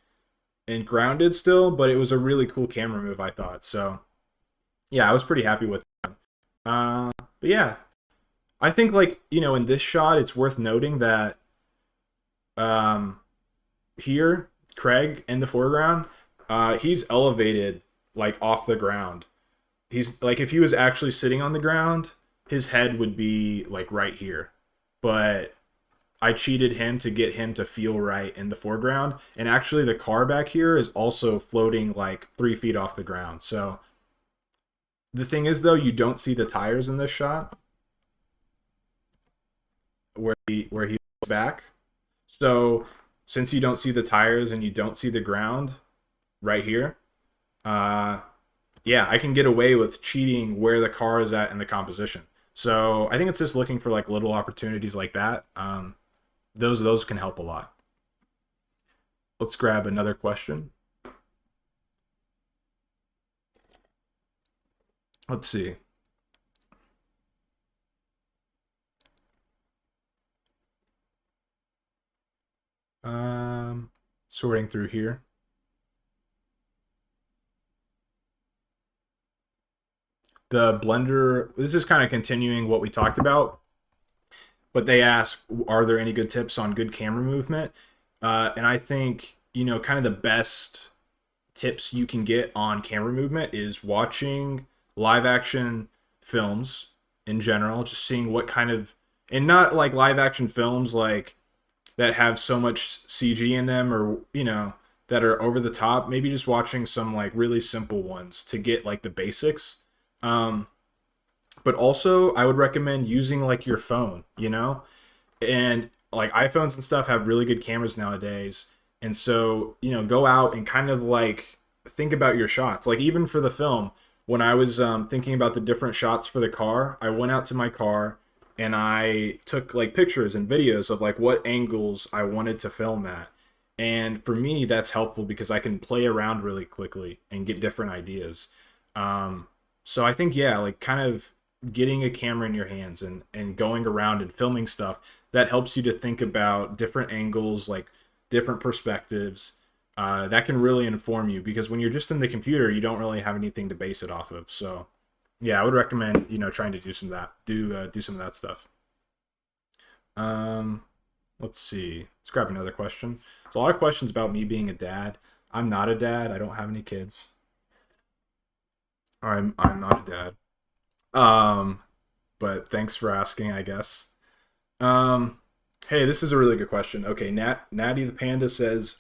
and grounded still, but it was a really cool camera move, I thought. So yeah, I was pretty happy with it. But yeah, I think like, in this shot, it's worth noting that um, here, Craig in the foreground, he's elevated like off the ground. He's like, if he was actually sitting on the ground, his head would be like right here. But I cheated him to get him to feel right in the foreground. And actually, the car back here is also floating like 3 feet off the ground. So the thing is, though, you don't see the tires in this shot where he goes back. So since you don't see the tires and you don't see the ground right here, uh, yeah, I can get away with cheating where the car is at in the composition. So I think it's just looking for like little opportunities like that. Those can help a lot. Let's grab another question. Let's see. Sorting through here. The blender, this is kind of continuing what we talked about, but they ask, are there any good tips on good camera movement? And I think, kind of the best tips you can get on camera movement is watching live action films in general, just seeing what kind of, and not like live action films like that have so much CG in them, or that are over the top. Maybe just watching some like really simple ones to get like the basics. Um, but also, I would recommend using like your phone, and like iPhones and stuff have really good cameras nowadays. And so, go out and kind of like think about your shots. Like even for the film, when I was thinking about the different shots for the car, I went out to my car and I took like pictures and videos of like what angles I wanted to film at. And for me, that's helpful because I can play around really quickly and get different ideas. So I think, yeah, like kind of getting a camera in your hands and going around and filming stuff that helps you to think about different angles, like different perspectives. That can really inform you because when you're just in the computer, you don't really have anything to base it off of. So yeah, I would recommend trying to do some of that, do some of that stuff. Um, let's see. Let's grab another question. There's a lot of questions about me being a dad. I'm not a dad. I don't have any kids. I'm not a dad. Um, but thanks for asking, I guess. Um, hey, this is a really good question. Okay, Natty the Panda says,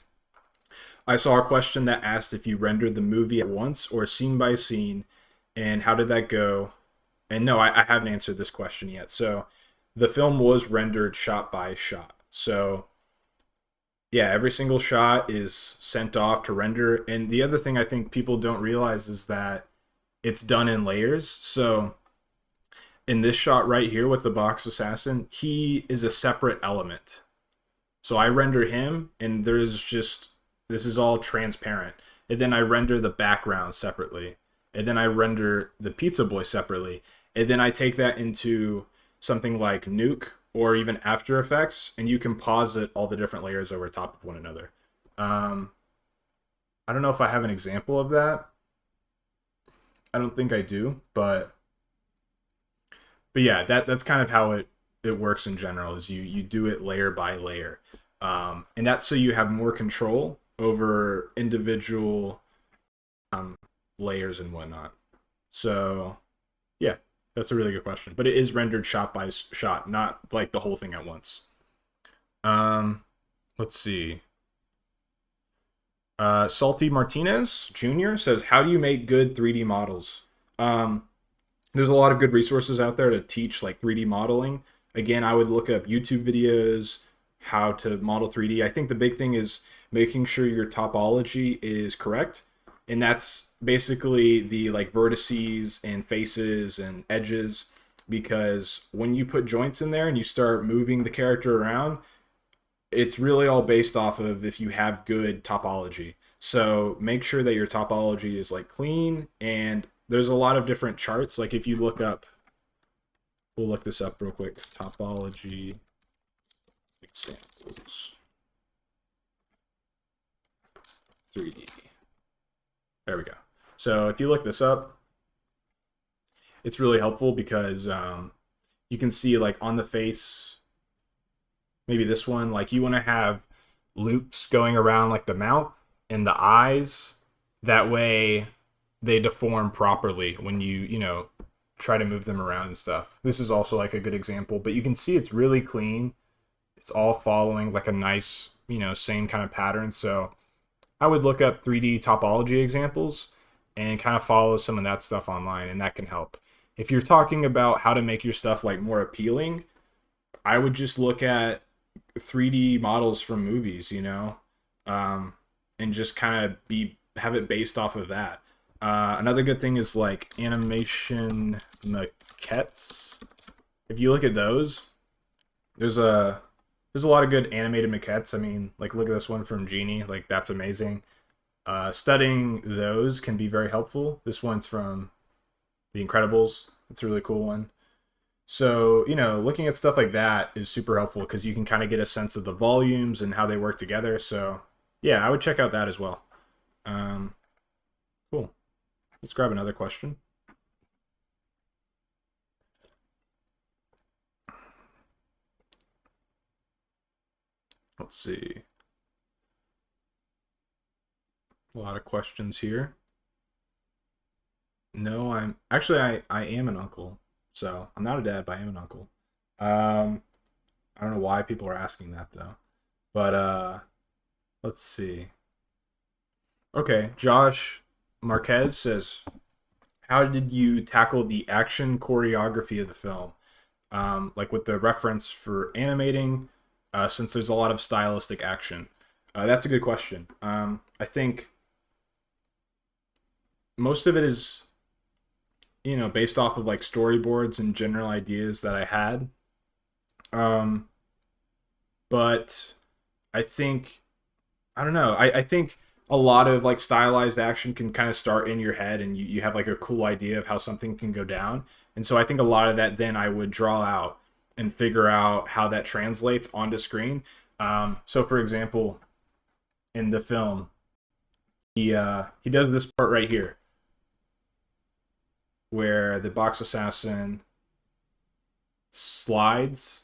I saw a question that asked if you rendered the movie at once or scene by scene, and how did that go? And no, I haven't answered this question yet. So the film was rendered shot by shot. So yeah, every single shot is sent off to render. And the other thing I think people don't realize is that it's done in layers. So in this shot right here with the box assassin, he is a separate element. So I render him, and this is all transparent. And then I render the background separately. And then I render the pizza boy separately. And then I take that into something like Nuke or even After Effects, and you composite all the different layers over top of one another. Um, I don't know if I have an example of that. I don't think I do, but yeah, that's kind of how it works in general. Is you do it layer by layer, and that's so you have more control over individual layers and whatnot. So yeah, that's a really good question. But it is rendered shot by shot, not like the whole thing at once. Um, let's see. Salty Martinez Jr. says, "How do you make good 3D models?" Um, there's a lot of good resources out there to teach like 3D modeling. Again, I would look up YouTube videos, how to model 3D. I think the big thing is making sure your topology is correct. And that's basically the like vertices and faces and edges, because when you put joints in there and you start moving the character around, it's really all based off of if you have good topology. So make sure that your topology is like clean, and there's a lot of different charts. Like if you look up, we'll look this up real quick, topology examples 3D. There we go. So if you look this up, it's really helpful because you can see like on the face, maybe this one, like you want to have loops going around like the mouth and the eyes. That way they deform properly when you know, try to move them around and stuff. This is also like a good example, but you can see it's really clean. It's all following like a nice, you know, same kind of pattern. So I would look up 3D topology examples and kind of follow some of that stuff online, and that can help. If you're talking about how to make your stuff like more appealing, I would just look at 3D models from movies, you know, and just kind of have it based off of that. Another good thing is like animation maquettes. If you look at those, there's a lot of good animated maquettes. I mean, like look at this one from Genie, like that's amazing. Studying those can be very helpful. This one's from The Incredibles. It's a really cool one. So, you know, looking at stuff like that is super helpful because you can kind of get a sense of the volumes and how they work together. So, yeah, I would check out that as well. Cool. Let's grab another question. Let's see. A lot of questions here. No, I am an uncle. So I'm not a dad, but I am an uncle. I don't know why people are asking that though. But let's see. Okay, Josh Marquez says, how did you tackle the action choreography of the film? Like with the reference for animating, since there's a lot of stylistic action. That's a good question. I think most of it is, you know, based off of like storyboards and general ideas that I had. Um, but I think, I don't know. I think a lot of like stylized action can kind of start in your head, and you have like a cool idea of how something can go down. And so I think a lot of that then I would draw out and figure out how that translates onto screen. So for example, in the film, he does this part right here where the box assassin slides.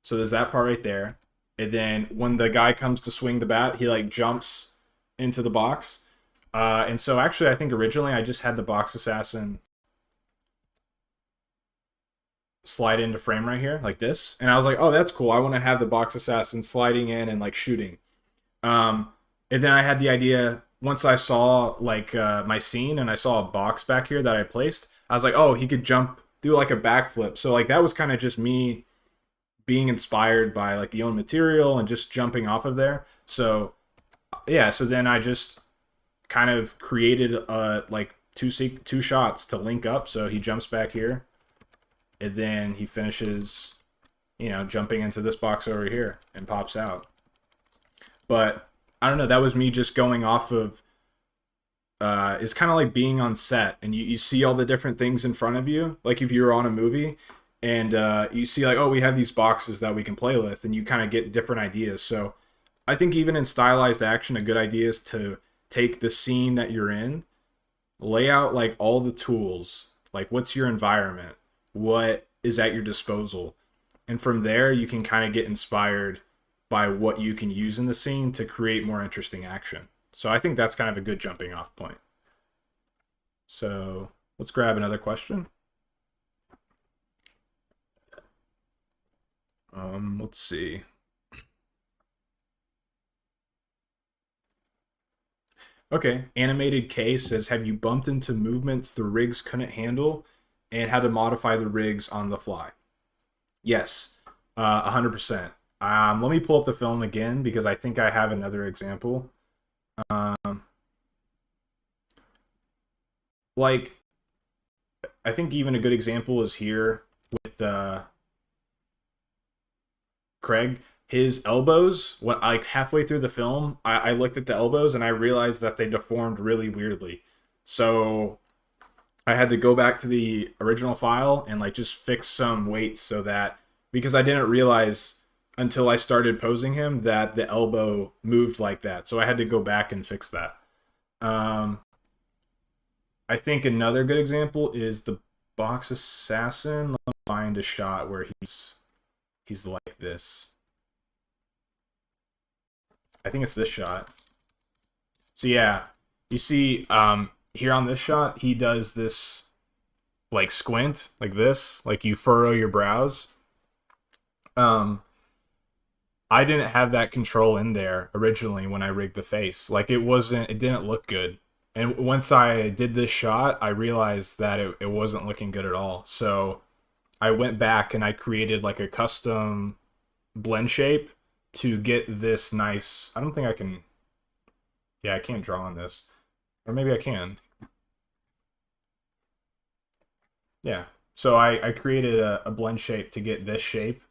So there's that part right there. And then when the guy comes to swing the bat, he like jumps into the box. And so actually, I think originally I just had the box assassin slide into frame right here like this. And I was like, oh, that's cool. I want to have the box assassin sliding in and like shooting. And then I had the idea, once I saw like my scene and I saw a box back here that I placed, I was like, oh, he could jump, do like a backflip. So like that was kind of just me being inspired by like the own material and just jumping off of there. So yeah, so then I just kind of created like two shots to link up. So he jumps back here, and then he finishes, you know, jumping into this box over here and pops out. But I don't know, that was me just going off of it's kind of like being on set, and you see all the different things in front of you, like if you were on a movie, and you see like, oh, we have these boxes that we can play with, and you kind of get different ideas. So I think even in stylized action, a good idea is to take the scene that you're in, lay out like all the tools, like what's your environment, what is at your disposal, and from there you can kind of get inspired by what you can use in the scene to create more interesting action. So I think that's kind of a good jumping off point. So let's grab another question. Let's see. Okay, Animated K says, have you bumped into movements the rigs couldn't handle and how to modify the rigs on the fly? Yes, 100%. Let me pull up the film again because I think I have another example. Um, like, I think even a good example is here with Craig. His elbows, when like halfway through the film, I looked at the elbows and I realized that they deformed really weirdly. So I had to go back to the original file and like just fix some weights so that because I didn't realize until I started posing him that the elbow moved like that. So I had to go back and fix that. Um, I think another good example is the box assassin. Let me find a shot where he's like this. I think it's this shot. So yeah, you see here on this shot, he does this like squint like this, like you furrow your brows. Um I didn't have that control in there originally when I rigged the face. Like it didn't look good. And once I did this shot, I realized that it wasn't looking good at all. So I went back and I created like a custom blend shape to get this nice. I don't think I can. Yeah, I can't draw on this. Or maybe I can. Yeah. So I created a blend shape to get this shape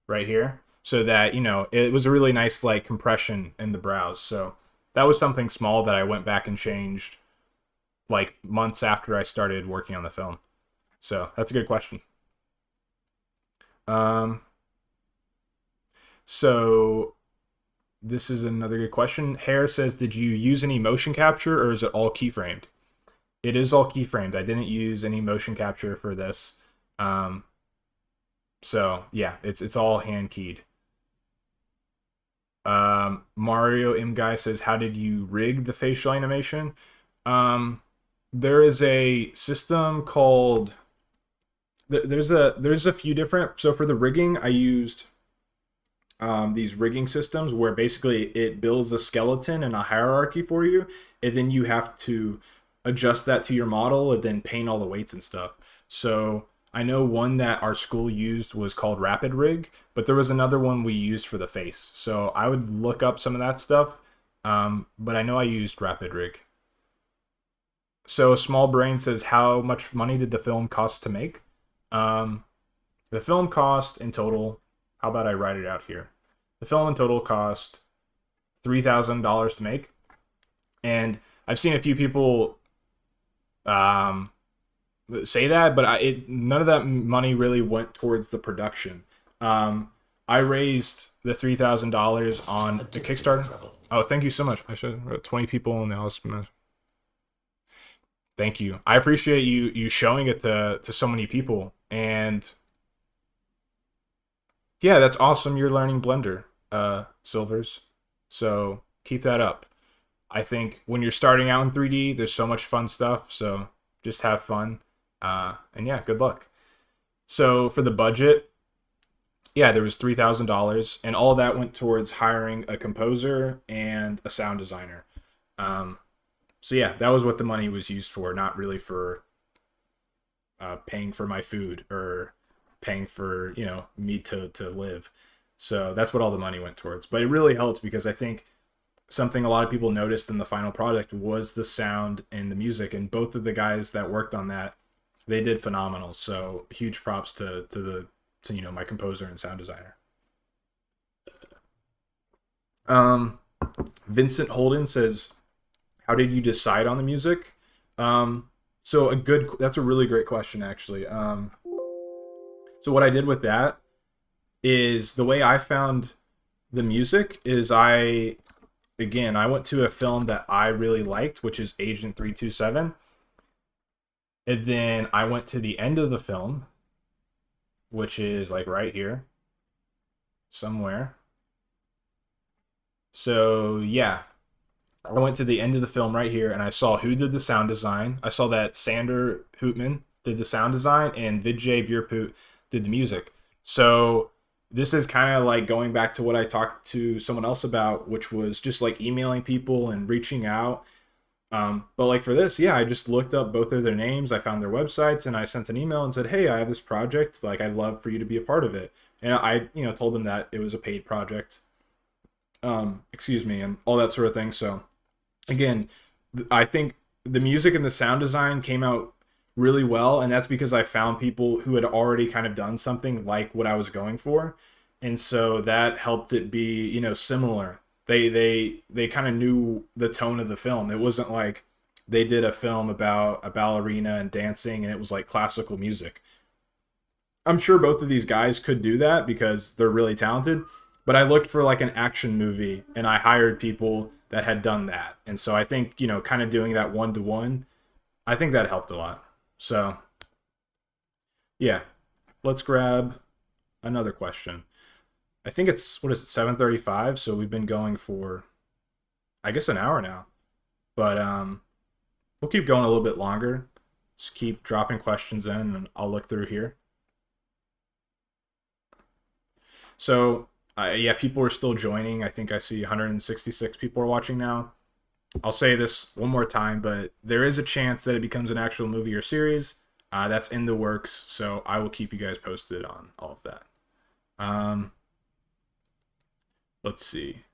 right here so that, it was a really nice like compression in the brows. So that was something small that I went back and changed like months after I started working on the film. So that's a good question. Um, so this is another good question. Hare says, did you use any motion capture or is it all keyframed? It is all keyframed. I didn't use any motion capture for this. Um, so yeah, it's all hand keyed. Mario M Guy says, how did you rig the facial animation? There is a system called there's a few different. So for the rigging, I used these rigging systems where basically it builds a skeleton and a hierarchy for you, and then you have to adjust that to your model and then paint all the weights and stuff. So I know one that our school used was called Rapid Rig, but there was another one we used for the face. So I would look up some of that stuff, but I know I used Rapid Rig. So Small Brain says, how much money did the film cost to make? The film cost in total, how about I write it out here? The film in total cost $3,000 to make. And I've seen a few people say that, but none of that money really went towards the production. I raised the $3,000 on the Kickstarter. Oh, thank you so much. I should 20 people in the house. Thank you. I appreciate you showing it to so many people. And yeah, that's awesome. You're learning Blender, Silvers. So keep that up. I think when you're starting out in 3D, there's so much fun stuff. So just have fun. And yeah, good luck. So for the budget, yeah, there was $3,000, and all that went towards hiring a composer and a sound designer. So yeah, that was what the money was used for, not really for paying for my food or paying for me to live. So that's what all the money went towards. But it really helped because I think something a lot of people noticed in the final product was the sound and the music, and both of the guys that worked on that, they did phenomenal. So huge props to my composer and sound designer. Vincent Holden says, how did you decide on the music? So that's a really great question, actually. So what I did with that is the way I found the music is I went to a film that I really liked, which is Agent 327. And then I went to the end of the film, which is like right here somewhere. So yeah, I went to the end of the film right here and I saw who did the sound design. I saw that Sander Hootman did the sound design and Vijay Birpoot did the music. So this is kind of like going back to what I talked to someone else about, which was just like emailing people and reaching out. But like for this, yeah, I just looked up both of their names, I found their websites, and I sent an email and said, "Hey, I have this project. Like, I'd love for you to be a part of it." And I, told them that it was a paid project. Excuse me, and all that sort of thing. So again, I think the music and the sound design came out really well, and that's because I found people who had already kind of done something like what I was going for, and so that helped it be, similar. They kind of knew the tone of the film. It wasn't like they did a film about a ballerina and dancing and it was like classical music. I'm sure both of these guys could do that because they're really talented, but I looked for like an action movie and I hired people that had done that. And so I think, kind of doing that one to one, I think that helped a lot. So, yeah, let's grab another question. I think it's, what is it, 7:35, so we've been going for I guess an hour now. But we'll keep going a little bit longer. Just keep dropping questions in and I'll look through here. So, yeah, people are still joining. I think I see 166 people are watching now. I'll say this one more time, but there is a chance that it becomes an actual movie or series. That's in the works, so I will keep you guys posted on all of that. Um, let's see.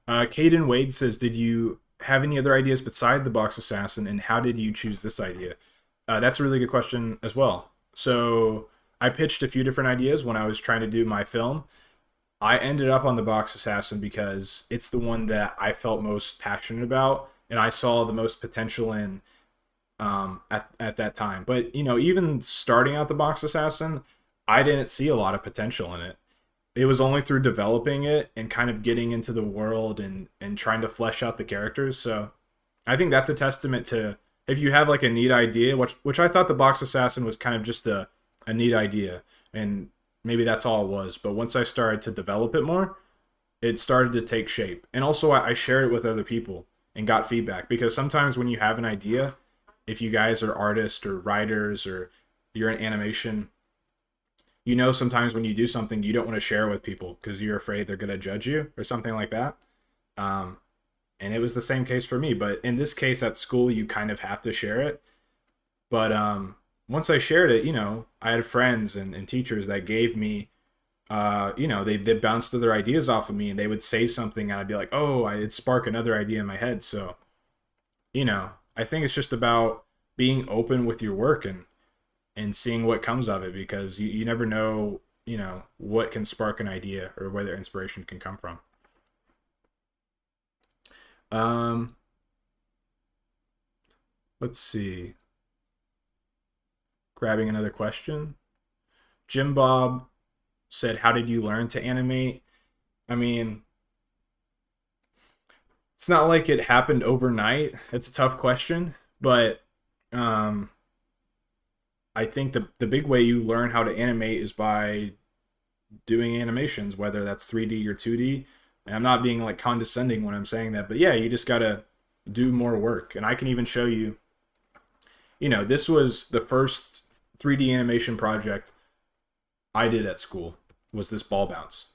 Caden Wade says, "Did you have any other ideas beside the Box Assassin, and how did you choose this idea?" That's a really good question as well. So I pitched a few different ideas when I was trying to do my film. I ended up on the Box Assassin because it's the one that I felt most passionate about, and I saw the most potential in at that time. But even starting out the Box Assassin, I didn't see a lot of potential in it. It was only through developing it and kind of getting into the world and trying to flesh out the characters. So I think that's a testament to, if you have like a neat idea, which I thought the Box Assassin was kind of just a neat idea, and maybe that's all it was. But once I started to develop it more, it started to take shape. And also I shared it with other people and got feedback, because sometimes when you have an idea, if you guys are artists or writers or you're in animation, sometimes when you do something, you don't want to share with people because you're afraid they're going to judge you or something like that. Um, and it was the same case for me. But in this case, at school, you kind of have to share it. But once I shared it, I had friends and teachers that gave me, they bounced other ideas off of me, and they would say something and I'd be like, oh, it'd spark another idea in my head. So, I think it's just about being open with your work and seeing what comes of it, because you never know, what can spark an idea or where the inspiration can come from. Um, let's see. Grabbing another question. Jim Bob said, "How did you learn to animate?" I mean, it's not like it happened overnight. It's a tough question, but um, I think the big way you learn how to animate is by doing animations, whether that's 3D or 2D. And I'm not being like condescending when I'm saying that, but yeah, you just gotta do more work. And I can even show you, this was the first 3D animation project I did at school, was this ball bounce.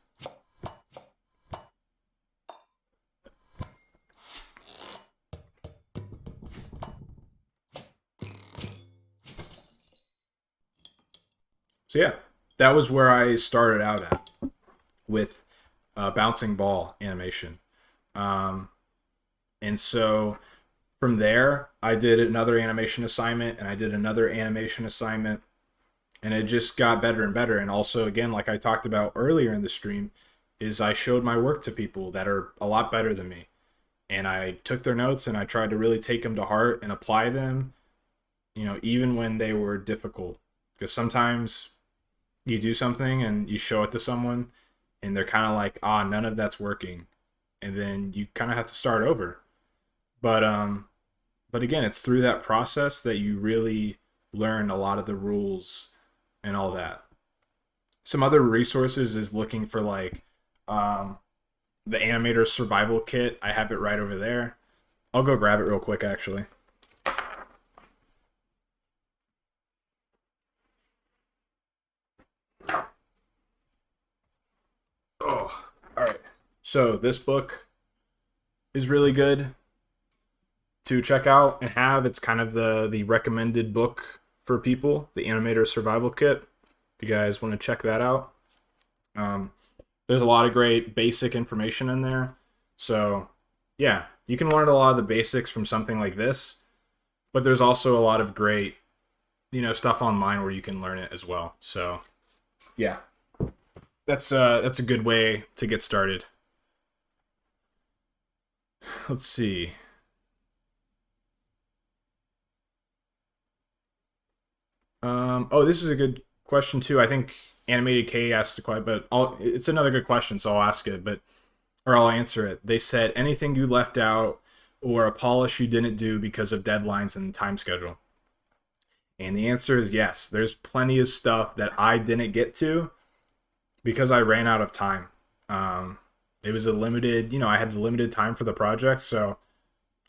So yeah, that was where I started out at with bouncing ball animation. Um, and so from there, I did another animation assignment and I did another animation assignment, and it just got better and better. And also, again, like I talked about earlier in the stream, is I showed my work to people that are a lot better than me. And I took their notes and I tried to really take them to heart and apply them, even when they were difficult. Because sometimes you do something and you show it to someone and they're kind of like, none of that's working. And then you kind of have to start over. But again, it's through that process that you really learn a lot of the rules and all that. Some other resources is looking for like the animator survival kit. I have it right over there. I'll go grab it real quick actually. Oh, all right. So this book is really good. to check out and have. It's kind of the recommended book for people, the Animator Survival Kit. If you guys want to check that out, um, there's a lot of great basic information in there. So yeah, you can learn a lot of the basics from something like this, but there's also a lot of great, stuff online where you can learn it as well. So yeah, that's a good way to get started. Let's see. Oh, this is a good question too. I think Animated K asked it quite, but it's another good question, so I'll ask it, or I'll answer it. They said anything you left out or a polish you didn't do because of deadlines and time schedule. And the answer is yes. There's plenty of stuff that I didn't get to because I ran out of time. It was a limited, I had limited time for the project, so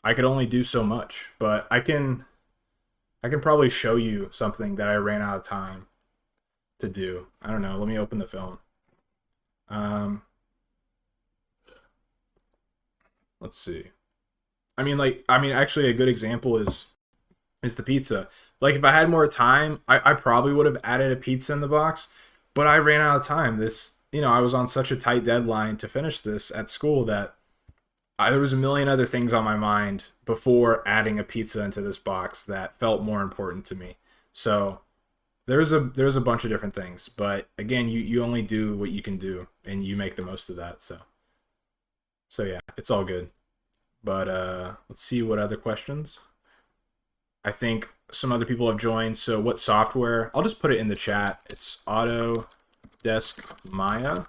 I could only do so much. But I can probably show you something that I ran out of time to do. I don't know. Let me open the film. Let's see. Actually, a good example is the pizza. Like, if I had more time, I probably would have added a pizza in the box, but I ran out of time. I was on such a tight deadline to finish this at school that there was a million other things on my mind before adding a pizza into this box that felt more important to me. So there's a bunch of different things, but again, you only do what you can do, and you make the most of that. So yeah, it's all good. But let's see what other questions. I think some other people have joined. So what software? I'll just put it in the chat. It's Autodesk Maya,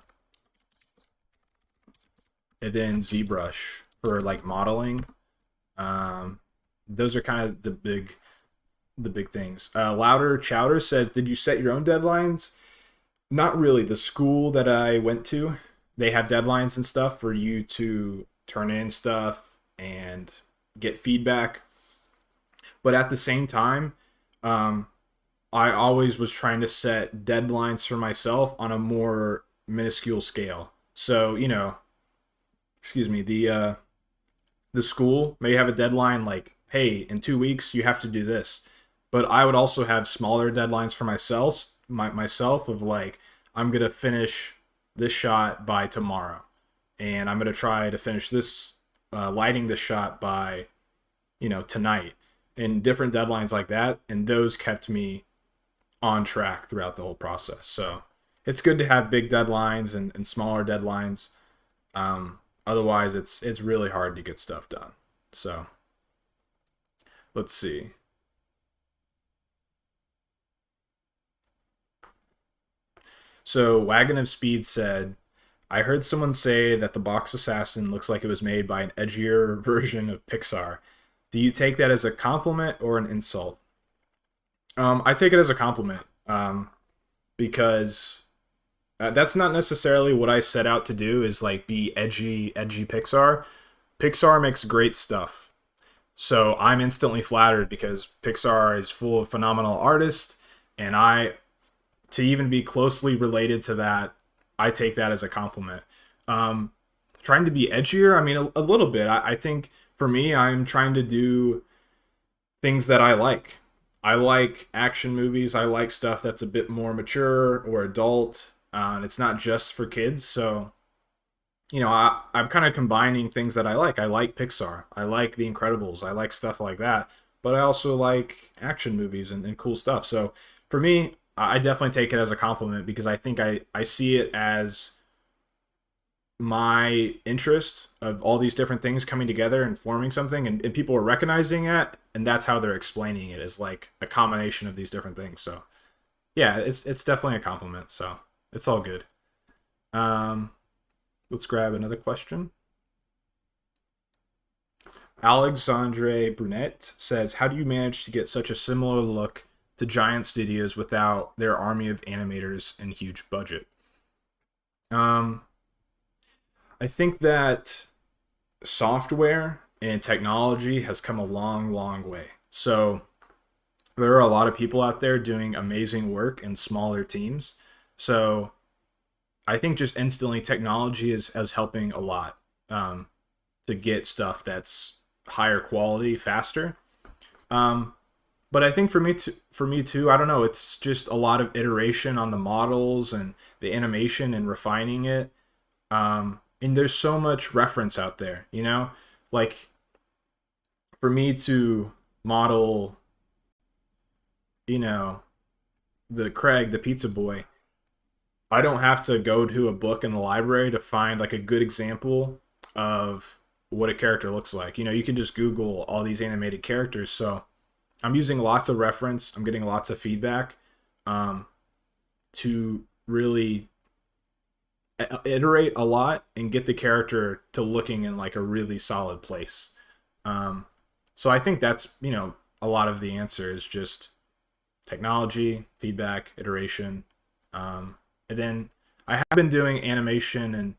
and then ZBrush for like modeling. Those are kind of the big things. Louder Chowder says, did you set your own deadlines? Not really. The school that I went to, they have deadlines and stuff for you to turn in stuff and get feedback. But at the same time, I always was trying to set deadlines for myself on a more minuscule scale. So, excuse me, the school may have a deadline like, hey, in 2 weeks you have to do this. But I would also have smaller deadlines for myself of like, I'm gonna finish this shot by tomorrow, and I'm gonna try to finish this lighting this shot by tonight, and different deadlines like that, and those kept me on track throughout the whole process. So it's good to have big deadlines and smaller deadlines. Otherwise, it's really hard to get stuff done. So let's see. So Wagon of Speed said, I heard someone say that the Box Assassin looks like it was made by an edgier version of Pixar. Do you take that as a compliment or an insult? I take it as a compliment, because that's not necessarily what I set out to do, is like be edgy Pixar. Pixar makes great stuff. So I'm instantly flattered because Pixar is full of phenomenal artists, and to even be closely related to that, I take that as a compliment. Trying to be edgier, a little bit. I think for me, I'm trying to do things that I like. I like action movies. I like stuff that's a bit more mature or adult. It's not just for kids. So, I'm kind of combining things that I like. I like Pixar. I like The Incredibles. I like stuff like that. But I also like action movies and cool stuff. So for me, I definitely take it as a compliment because I think I see it as my interest of all these different things coming together and forming something, and people are recognizing it, and that's how they're explaining it, as like a combination of these different things. So yeah, it's definitely a compliment, so it's all good. Let's grab another question. Alexandre Brunet says, how do you manage to get such a similar look to giant studios without their army of animators and huge budget? I think that software and technology has come a long, long way. So there are a lot of people out there doing amazing work in smaller teams. So I think just instantly technology is helping a lot, to get stuff that's higher quality faster. But I think for me too, I don't know. It's just a lot of iteration on the models and the animation and refining it. And there's so much reference out there, you know, like for me to model, you know, the Craig, the pizza boy, I don't have to go to a book in the library to find like a good example of what a character looks like. You know, you can just Google all these animated characters. So I'm using lots of reference. I'm getting lots of feedback um, to really iterate a lot and get the character to looking in like a really solid place. Um, so I think that's, you know, a lot of the answer is just technology, feedback, iteration. And then I have been doing animation and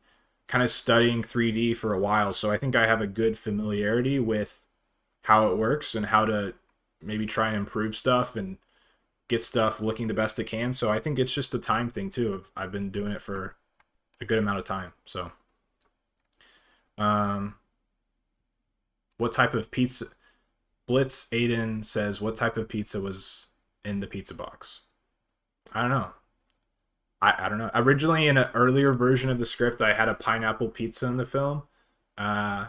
kind of studying 3D for a while, so I think I have a good familiarity with how it works and how to maybe try and improve stuff and get stuff looking the best it can. So I think it's just a time thing too. I've been doing it for a good amount of time. So, um, what type of pizza? Blitz Aiden says, "What type of pizza was in the pizza box?" I don't know. I don't know. Originally, in an earlier version of the script, I had a pineapple pizza in the film, uh,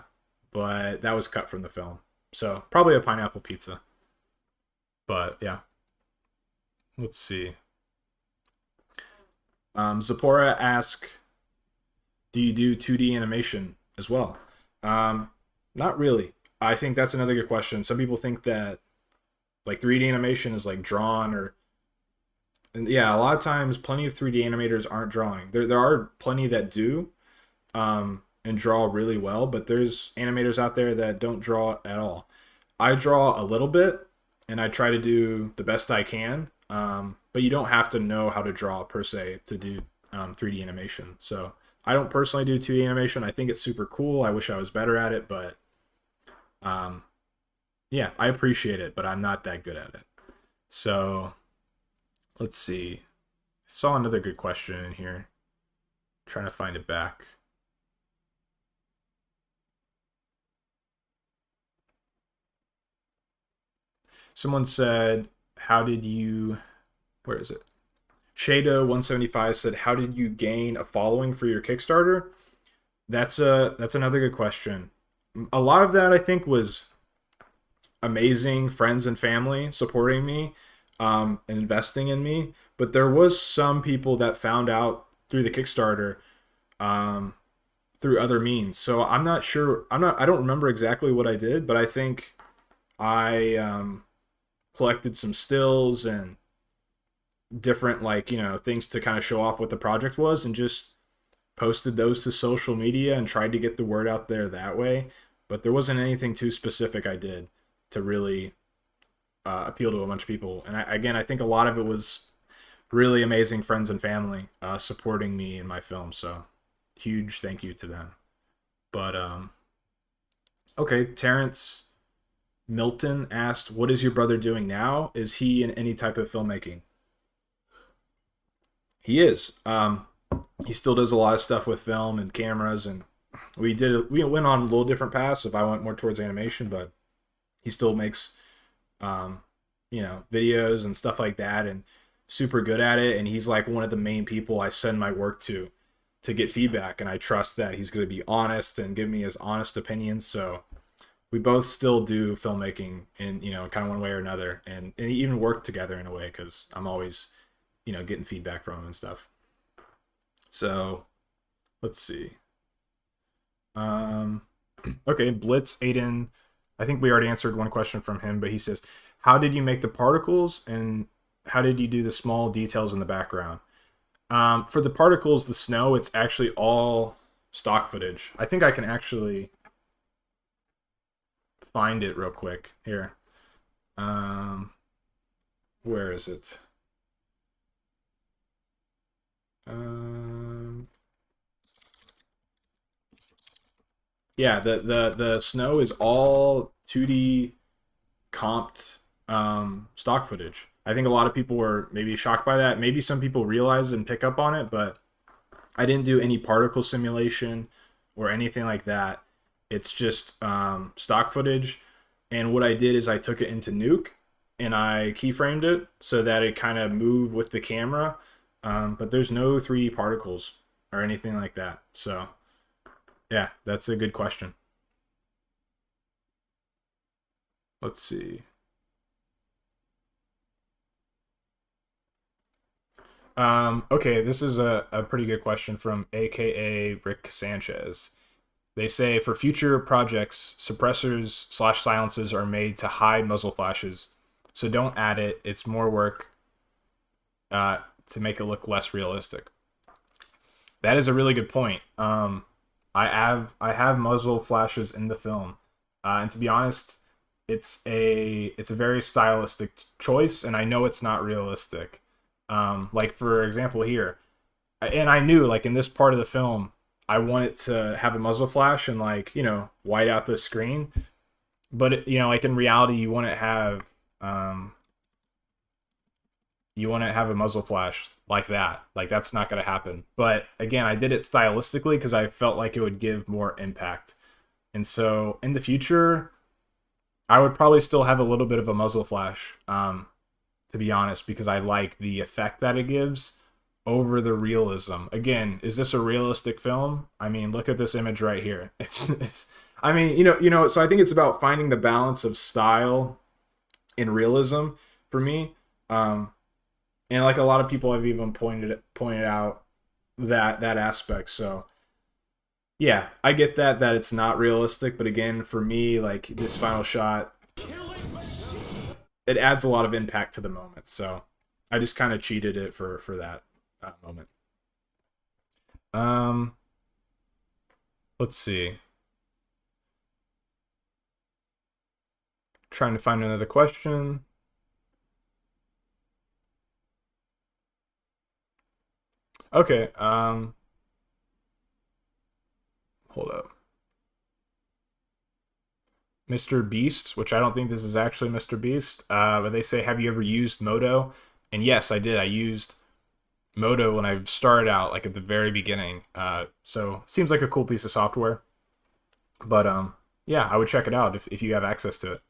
but that was cut from the film. So probably a pineapple pizza. But yeah, let's see. Zipporah asks, "Do you do 2D animation as well?" Not really. I think that's another good question. Some people think that like 3D animation is like drawn or and yeah, a lot of times plenty of 3D animators aren't drawing. There are plenty that do and draw really well, but there's animators out there that don't draw at all. I draw a little bit and I try to do the best I can. But you don't have to know how to draw per se to do 3D animation. So I don't personally do 2D animation. I think it's super cool. I wish I was better at it, but um, yeah, I appreciate it, but I'm not that good at it. So let's see. I saw another good question in here. Trying to find it back. Someone said, "How did you?" Where is it? Shado175 said, "How did you gain a following for your Kickstarter?" That's another good question. A lot of that I think was amazing friends and family supporting me and investing in me, but there was some people that found out through the Kickstarter um, through other means. So I'm not sure. I don't remember exactly what I did, but I think I collected some stills and different like things to kind of show off what the project was and just posted those to social media and tried to get the word out there that way, but there wasn't anything too specific I did to really appeal to a bunch of people. And again, I think a lot of it was really amazing friends and family supporting me in my film, so huge thank you to them. But okay, Terrence Milton asked, "What is your brother doing now? Is he in any type of filmmaking?" He is. He still does a lot of stuff with film and cameras, and we went on a little different paths. If I went more towards animation, but he still makes um, videos and stuff like that, and super good at it. And he's like one of the main people I send my work to get feedback, and I trust that he's going to be honest and give me his honest opinions. So we both still do filmmaking in kind of one way or another, and even work together in a way because I'm always getting feedback from him and stuff. So let's see. Okay, Blitz Aiden. I think we already answered one question from him, but he says, "How did you make the particles and how did you do the small details in the background?" For the particles, the snow, it's actually all stock footage. I think I can actually find it real quick here. Where is it? Yeah, the snow is all 2D comped stock footage. I think a lot of people were maybe shocked by that. Maybe some people realize and pick up on it, but I didn't do any particle simulation or anything like that. It's just stock footage. And what I did is I took it into Nuke and I keyframed it so that it kind of moved with the camera. But there's no 3D particles or anything like that. So yeah, that's a good question. Let's see. Okay, this is a pretty good question from AKA Rick Sanchez. They say for future projects, suppressors slash silences are made to hide muzzle flashes. So don't add it. It's more work to make it look less realistic. That is a really good point. I have muzzle flashes in the film, and to be honest, it's a very stylistic choice, and I know it's not realistic. Like for example here, and I knew like in this part of the film, I wanted to have a muzzle flash and like white out the screen, but like in reality, you want to have a muzzle flash like that. Like that's not going to happen. But again, I did it stylistically because I felt like it would give more impact. And so in the future, I would probably still have a little bit of a muzzle flash, to be honest, because I like the effect that it gives over the realism. Again, is this a realistic film? I mean, look at this image right here. It's I mean, so I think it's about finding the balance of style and realism for me. And like a lot of people have even pointed out that aspect. So yeah, I get that it's not realistic, but again, for me, like this final shot, it adds a lot of impact to the moment. So I just kind of cheated it for that moment. Let's see. Trying to find another question. Okay, hold up. Mr. Beast, which I don't think this is actually Mr. Beast, but they say, have you ever used Modo? And yes, I did. I used Modo when I started out, like at the very beginning. So seems like a cool piece of software. But yeah, I would check it out if you have access to it.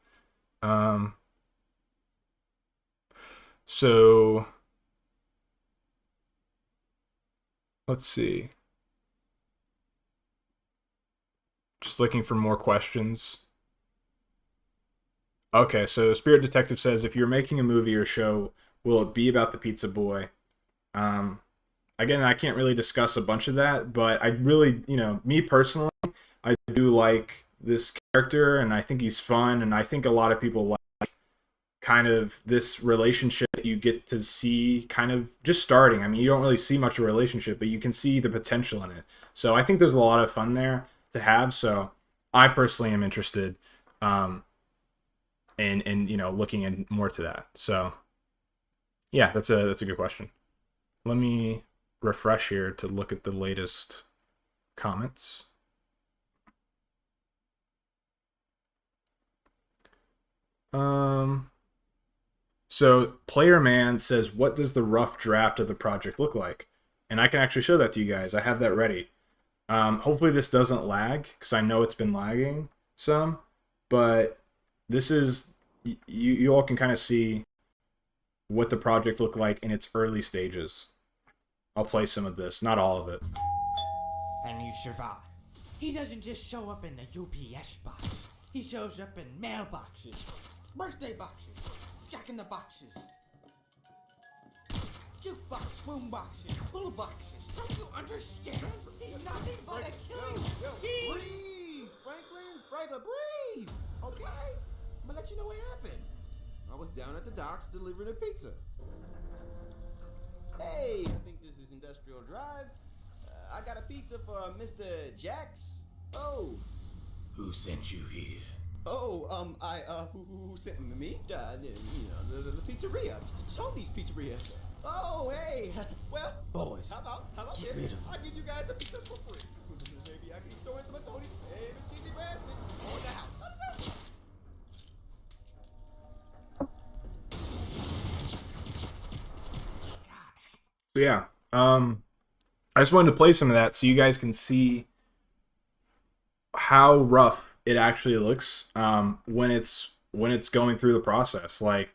So let's see. Just looking for more questions. Okay, so Spirit Detective says, if you're making a movie or show, will it be about the pizza boy? Um, Again, I can't really discuss a bunch of that, but I really, me personally, I do like this character, and I think he's fun, and I think a lot of people like kind of this relationship that you get to see kind of just starting. I mean, you don't really see much of a relationship, but you can see the potential in it. So I think there's a lot of fun there to have. So I personally am interested in looking in more to that. So yeah, that's a good question. Let me refresh here to look at the latest comments. So Player Man says, what does the rough draft of the project look like? And I can actually show that to you guys. I have that ready. Hopefully this doesn't lag, because I know it's been lagging some, but this is, you all can kind of see what the project looked like in its early stages. I'll play some of this, not all of it. And you survive. He doesn't just show up in the UPS box. He shows up in mailboxes, birthday boxes, Jack in the Boxes, jukebox, boom boxes, tool boxes. Don't you understand? He's nothing but a killing machine. Breathe, Franklin, breathe. Okay, I'm gonna let you know what happened. I was down at the docks delivering a pizza. Hey, I think this is Industrial Drive. I got a pizza for Mr. Jax. Oh. Who sent you here? Oh, who sent me? The pizzeria. Tony's Pizzeria. Oh, hey. Well, Boys, how about get this? rid of him. I'll give you guys the pizza for free. Maybe I can throw in some of Tony's favorite cheesy raspberries on the house. So yeah, I just wanted to play some of that so you guys can see how rough it actually looks when it's going through the process. Like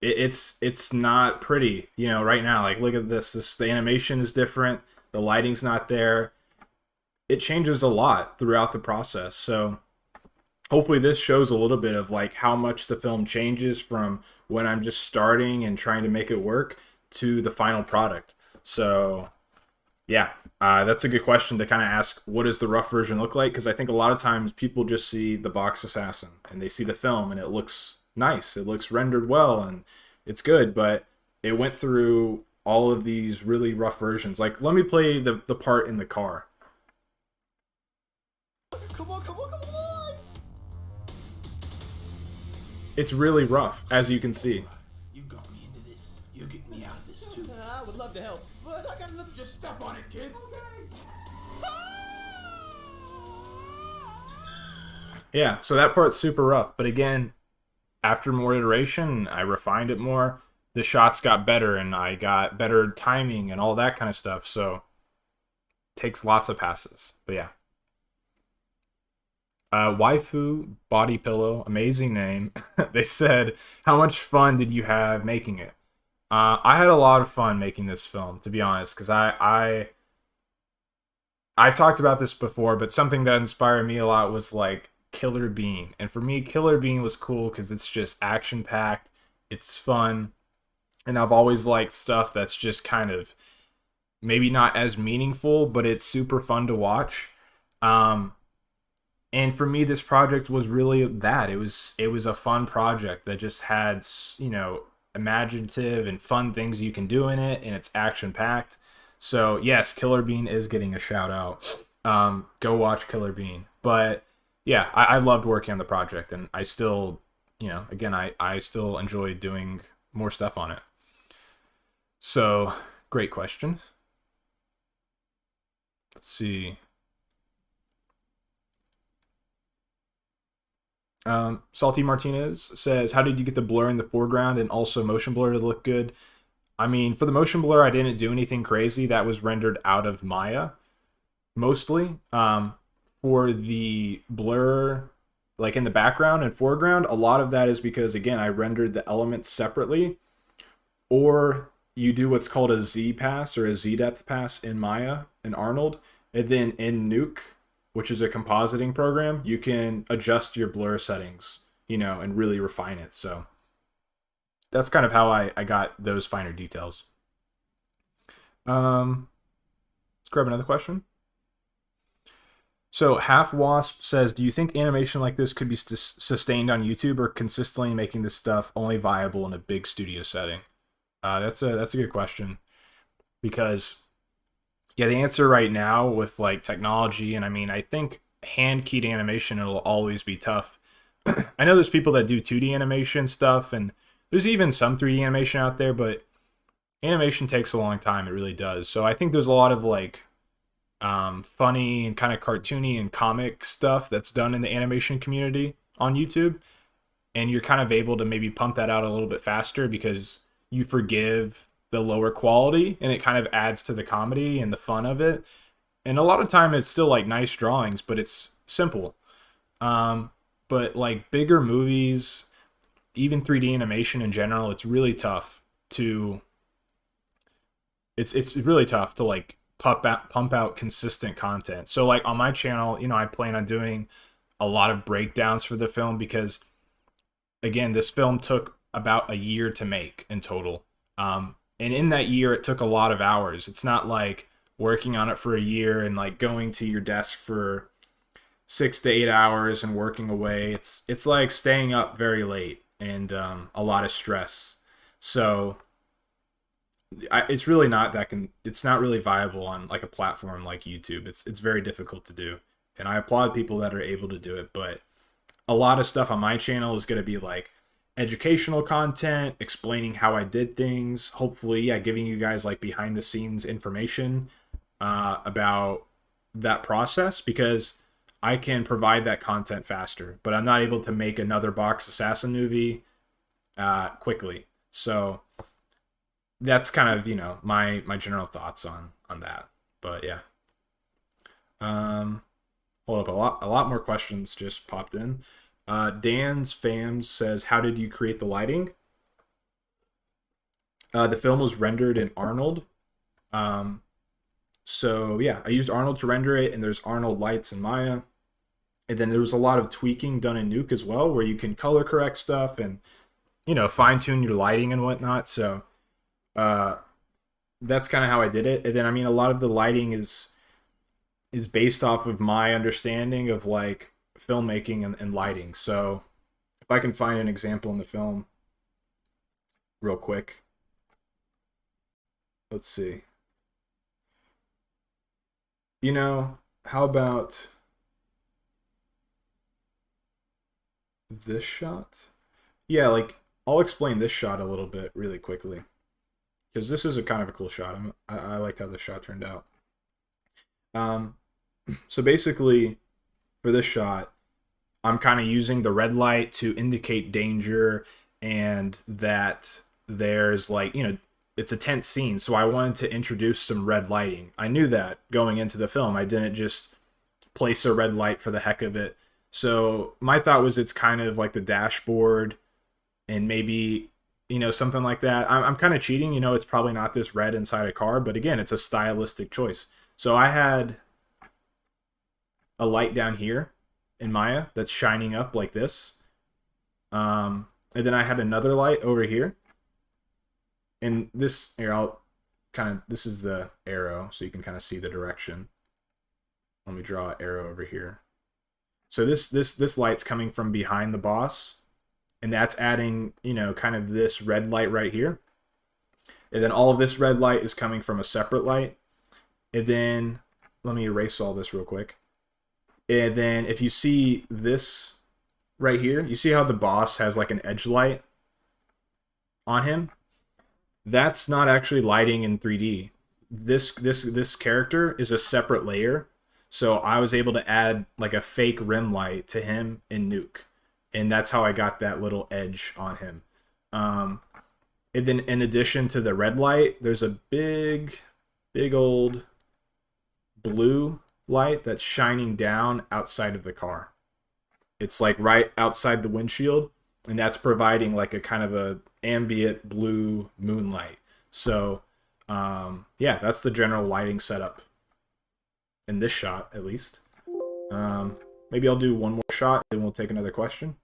it's not pretty, you know, right now. Like look at this, the animation is different, the lighting's not there. It changes a lot throughout the process. So hopefully this shows a little bit of like how much the film changes from when I'm just starting and trying to make it work to the final product. So yeah, that's a good question to kind of ask. What does the rough version look like? Because I think a lot of times people just see the box assassin and they see the film and it looks nice, it looks rendered well, and it's good, but it went through all of these really rough versions. Like let me play the part in the car. Come on, come on, come on! It's really rough, as you can see. You got me into this. You'll get me out of this too. I would love to help, but I got another. Just step on it, kid. Okay. Yeah, so that part's super rough. But again, after more iteration, I refined it more. The shots got better and I got better timing and all that kind of stuff. So takes lots of passes. But yeah. Waifu Body Pillow, amazing name. They said, how much fun did you have making it? I had a lot of fun making this film, to be honest, because I've talked about this before, but something that inspired me a lot was like Killer Bean. And for me, Killer Bean was cool because it's just action-packed, it's fun, and I've always liked stuff that's just kind of maybe not as meaningful, but it's super fun to watch. And for me, this project was really that. It was a fun project that just had, you know, imaginative and fun things you can do in it, and it's action-packed. So yes, Killer Bean is getting a shout out. Go watch Killer Bean. But yeah, I loved working on the project, and I still, you know, again, I still enjoy doing more stuff on it. So great question. Let's see. Salty Martinez says, how did you get the blur in the foreground and also motion blur to look good? I mean, for the motion blur, I didn't do anything crazy. That was rendered out of Maya, mostly. For the blur, like in the background and foreground, a lot of that is because, again, I rendered the elements separately. Or you do what's called a Z pass or a Z depth pass in Maya and Arnold. And then in Nuke, which is a compositing program, you can adjust your blur settings, you know, and really refine it. So that's kind of how I got those finer details. Let's grab another question. So Half Wasp says, do you think animation like this could be sustained on YouTube, or consistently making this stuff only viable in a big studio setting? That's a good question, because yeah, the answer right now with like technology, and I mean, I think hand-keyed animation, it'll always be tough. I know there's people that do 2D animation stuff, and there's even some 3D animation out there, but animation takes a long time. It really does. So I think there's a lot of like funny and kind of cartoony and comic stuff that's done in the animation community on YouTube, and you're kind of able to maybe pump that out a little bit faster because you forgive the lower quality, and it kind of adds to the comedy and the fun of it. And a lot of time it's still like nice drawings, but it's simple. But like bigger movies, even 3D animation in general, it's really tough to it's really tough to like pump out consistent content. So like on my channel, you know, I plan on doing a lot of breakdowns for the film because, again, this film took about a year to make in total. And in that year, it took a lot of hours. It's not like working on it for a year and like going to your desk for 6 to 8 hours and working away. It's like staying up very late and a lot of stress. So it's really not it's not really viable on like a platform like YouTube. It's very difficult to do, and I applaud people that are able to do it. But a lot of stuff on my channel is going to be like educational content, explaining how I did things, hopefully, yeah, giving you guys like behind the scenes information about that process, because I can provide that content faster, but I'm not able to make another Box Assassin movie quickly. So that's kind of, you know, my general thoughts on that. But yeah. hold up, a lot more questions just popped in. Dan's Fams says, how did you create the lighting? The film was rendered in Arnold. So yeah, I used Arnold to render it, and there's Arnold lights in Maya. And then there was a lot of tweaking done in Nuke as well, where you can color correct stuff and, you know, fine tune your lighting and whatnot. So that's kind of how I did it. And then, I mean, a lot of the lighting is based off of my understanding of like filmmaking and lighting. So if I can find an example in the film real quick. Let's see. You know, how about this shot? Yeah, like, I'll explain this shot a little bit really quickly, because this is a kind of a cool shot. I liked how this shot turned out. So basically, for this shot, I'm kind of using the red light to indicate danger, and that there's like, you know, it's a tense scene, so I wanted to introduce some red lighting. I knew that going into the film. I didn't just place a red light for the heck of it. So my thought was it's kind of like the dashboard, and maybe, you know, something like that. I'm kind of cheating, you know, it's probably not this red inside a car, but again, it's a stylistic choice. So I had a light down here in Maya that's shining up like this. And then I had another light over here. And this, here, I'll kind of, this is the arrow, so you can kind of see the direction. Let me draw an arrow over here. So this light's coming from behind the boss, and that's adding, you know, kind of this red light right here. And then all of this red light is coming from a separate light. And then, let me erase all this real quick. And then if you see this right here, you see how the boss has like an edge light on him? That's not actually lighting in 3D. This character is a separate layer. So I was able to add like a fake rim light to him in Nuke. And that's how I got that little edge on him. And then in addition to the red light, there's a big old blue light that's shining down outside of the car. It's like right outside the windshield, and that's providing like a kind of a ambient blue moonlight. So yeah, that's the general lighting setup in this shot, at least. Maybe I'll do one more shot, then we'll take another question.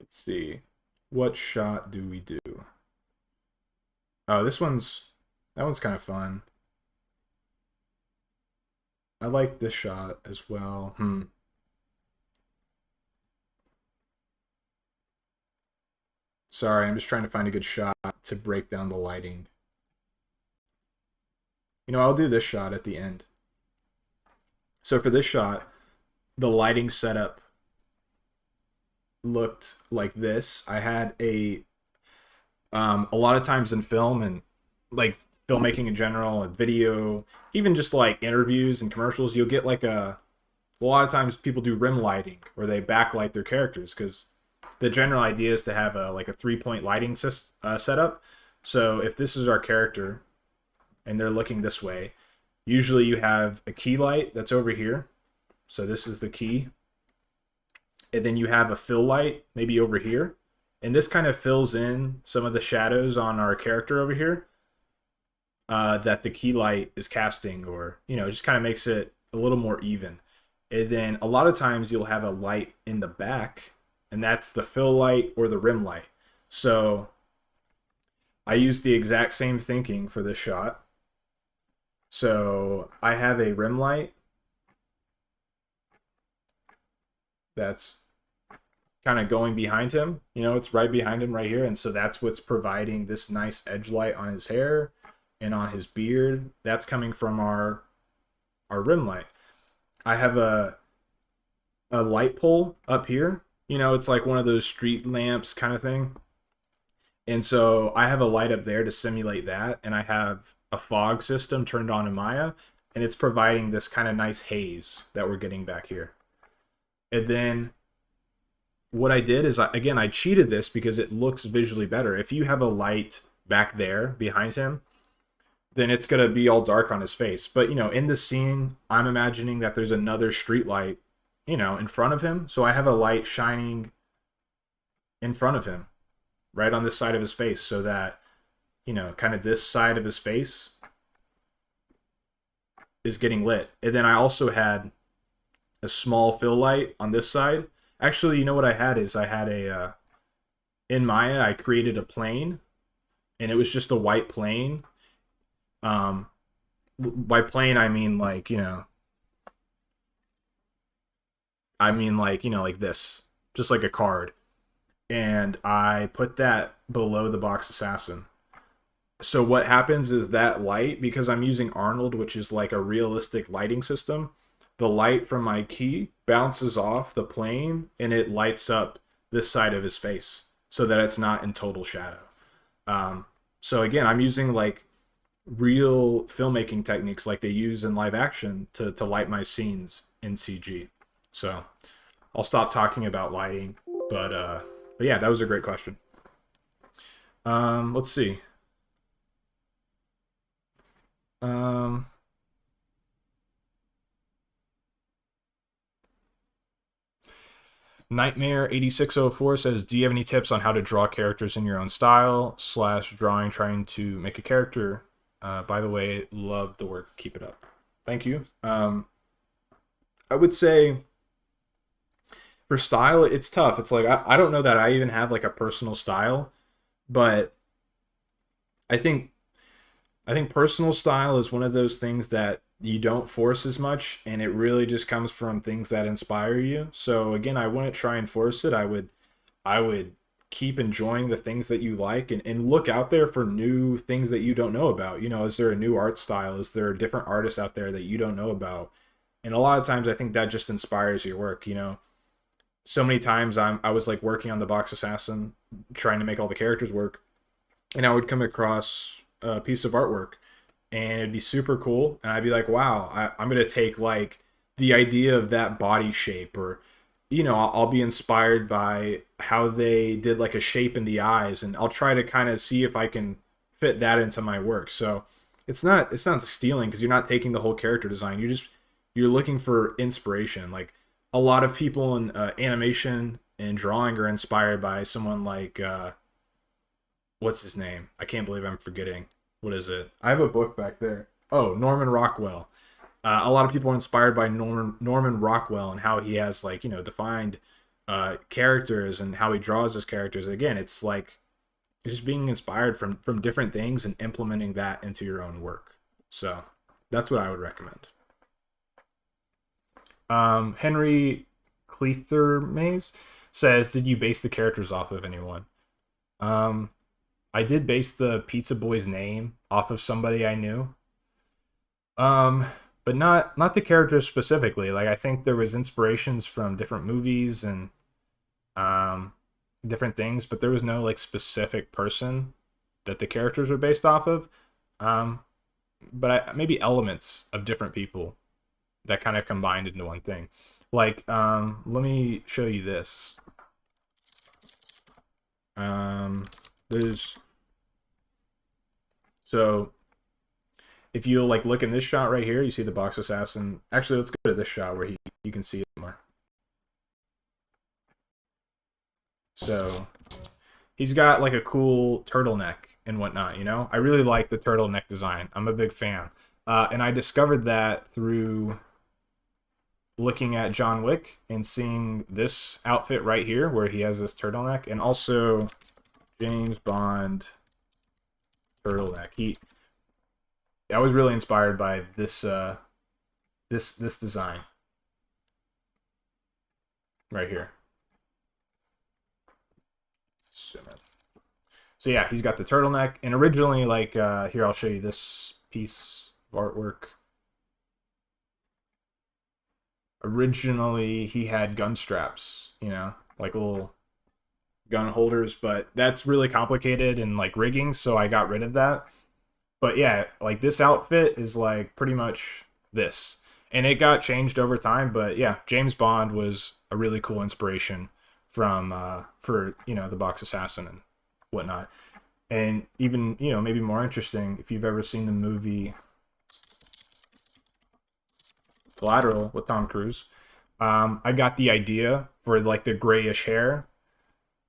Let's see, what shot do we do? Oh, that one's kind of fun. I like this shot as well. Sorry, I'm just trying to find a good shot to break down the lighting. You know, I'll do this shot at the end. So for this shot, the lighting setup looked like this. I had a lot of times in film and like filmmaking in general and video, even just like interviews and commercials, you'll get like a lot of times people do rim lighting or they backlight their characters, because the general idea is to have a like a 3-point lighting setup. So if this is our character and they're looking this way, usually you have a key light that's over here. So this is the key. And then you have a fill light maybe over here. And this kind of fills in some of the shadows on our character over here that the key light is casting, or, you know, just kind of makes it a little more even. And then a lot of times you'll have a light in the back, and that's the fill light or the rim light. So I use the exact same thinking for this shot. So I have a rim light that's kind of going behind him. You know, it's right behind him right here. And so that's what's providing this nice edge light on his hair and on his beard. That's coming from our rim light. I have a light pole up here. You know, it's like one of those street lamps kind of thing. And so I have a light up there to simulate that. And I have a fog system turned on in Maya. And it's providing this kind of nice haze that we're getting back here. And then what I did is, I cheated this because it looks visually better. If you have a light back there behind him, then it's gonna be all dark on his face. But you know, in the scene, I'm imagining that there's another street light, you know, in front of him. So I have a light shining in front of him, right on this side of his face, so that, you know, kind of this side of his face is getting lit. And then I also had a small fill light on this side. Actually, you know what I had is I had a in Maya, I created a plane, and it was just a white plane. By plane I mean like, you know, like this, just like a card. And I put that below the box assassin. So what happens is that light, because I'm using Arnold, which is like a realistic lighting system, the light from my key bounces off the plane and it lights up this side of his face so that it's not in total shadow. So again, I'm using like real filmmaking techniques like they use in live action to light my scenes in CG. So I'll stop talking about lighting, but yeah, that was a great question. Let's see. Nightmare 8604 says, do you have any tips on how to draw characters in your own style / drawing trying to make a character? By the way, love the work. Keep it up. Thank you. I would say for style, it's tough. It's like, I don't know that I even have like a personal style, but I think personal style is one of those things that you don't force as much, and it really just comes from things that inspire you. So again, I wouldn't try and force it. I would keep enjoying the things that you like, and look out there for new things that you don't know about. You know, is there a new art style? Is there different artists out there that you don't know about? And a lot of times I think that just inspires your work, you know. So many times I was like working on the box assassin, trying to make all the characters work, and I would come across a piece of artwork and it'd be super cool, and I'd be like, wow, I'm gonna take like the idea of that body shape, or you know, I'll be inspired by how they did like a shape in the eyes, and I'll try to kind of see if I can fit that into my work. So it's not stealing, because you're not taking the whole character design. You're looking for inspiration. Like a lot of people in animation and drawing are inspired by someone like what's his name? I can't believe I'm forgetting. What is it? I have a book back there. Oh, Norman Rockwell. A lot of people are inspired by Norman Rockwell and how he has, like, you know, defined characters and how he draws his characters. Again, it's like just being inspired from different things and implementing that into your own work. So that's what I would recommend. Henry Cleathermaze says, did you base the characters off of anyone? I did base the pizza boy's name off of somebody I knew. But not the characters specifically. Like, I think there was inspirations from different movies and different things, but there was no like specific person that the characters were based off of. But maybe elements of different people that kind of combined into one thing. Like, let me show you this. So if you like look in this shot right here, you see the box assassin. Actually, let's go to this shot where you can see it more. So he's got like a cool turtleneck and whatnot, you know? I really like the turtleneck design. I'm a big fan. And I discovered that through looking at John Wick and seeing this outfit right here where he has this turtleneck, and also James Bond turtleneck. I was really inspired by this this design right here. So yeah, he's got the turtleneck, and originally, like, here, I'll show you this piece of artwork. Originally, he had gun straps, you know, like little gun holders, but that's really complicated and like rigging, so I got rid of that. But yeah, like this outfit is like pretty much this, and it got changed over time. But yeah, James Bond was a really cool inspiration from for, you know, the box assassin and whatnot. And even, maybe more interesting, if you've ever seen the movie Collateral with Tom Cruise, I got the idea for like the grayish hair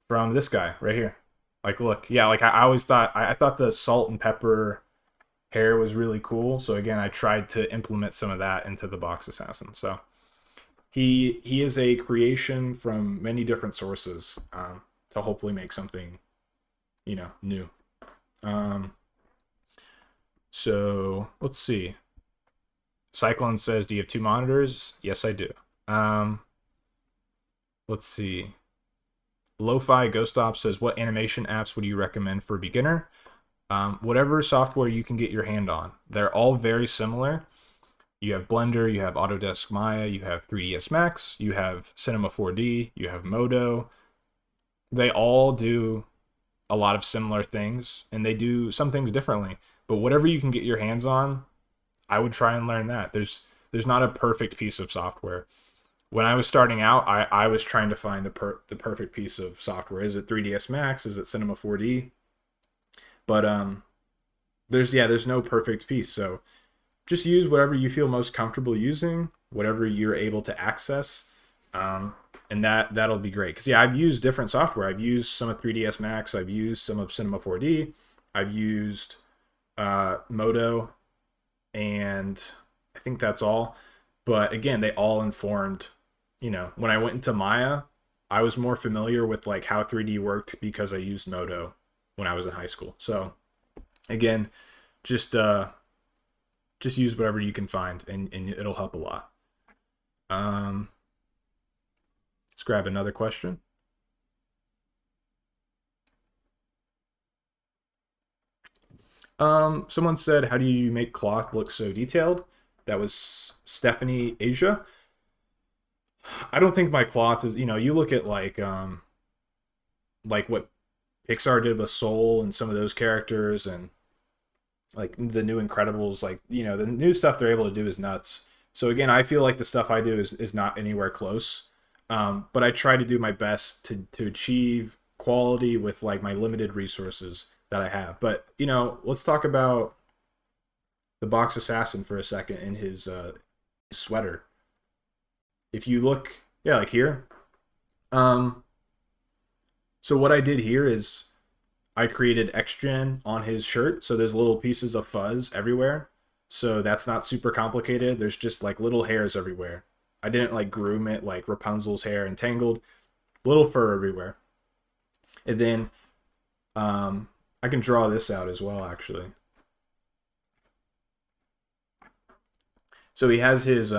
from this guy right here. Like, look, yeah, like I always thought, I thought the salt and pepper hair was really cool. So again, I tried to implement some of that into the Box Assassin. So he is a creation from many different sources, to hopefully make something, new. So let's see. Cyclone says, do you have 2 monitors? Yes, I do. Let's see. Lo-Fi Ghost Op says, what animation apps would you recommend for a beginner? Whatever software you can get your hand on. They're all very similar. You have Blender, you have Autodesk Maya, you have 3ds Max, you have Cinema 4D, you have Modo. They all do a lot of similar things, and they do some things differently. But whatever you can get your hands on, I would try and learn that. There's not a perfect piece of software. When I was starting out, I was trying to find the perfect piece of software. Is it 3ds Max? Is it Cinema 4D? But there's no perfect piece. So just use whatever you feel most comfortable using, whatever you're able to access, and that'll be great. Because I've used different software. I've used some of 3ds Max. I've used some of Cinema 4D. I've used Modo, and I think that's all. But again, they all informed. When I went into Maya, I was more familiar with like how 3D worked because I used Modo when I was in high school. So again, just use whatever you can find, and it'll help a lot. Let's grab another question. Someone said, how do you make cloth look so detailed? That was Stephanie Asia. I don't think my cloth is, you look at like what Pixar did with Soul and some of those characters, and like the new Incredibles, like, the new stuff they're able to do is nuts. So again, I feel like the stuff I do is not anywhere close. But I try to do my best to achieve quality with like my limited resources that I have. But, let's talk about the Box Assassin for a second in his sweater. If you look, like here. So what I did here is I created XGen on his shirt. So there's little pieces of fuzz everywhere. So that's not super complicated. There's just like little hairs everywhere. I didn't like groom it like Rapunzel's hair and Tangled. Little fur everywhere. And then I can draw this out as well, actually. So he has his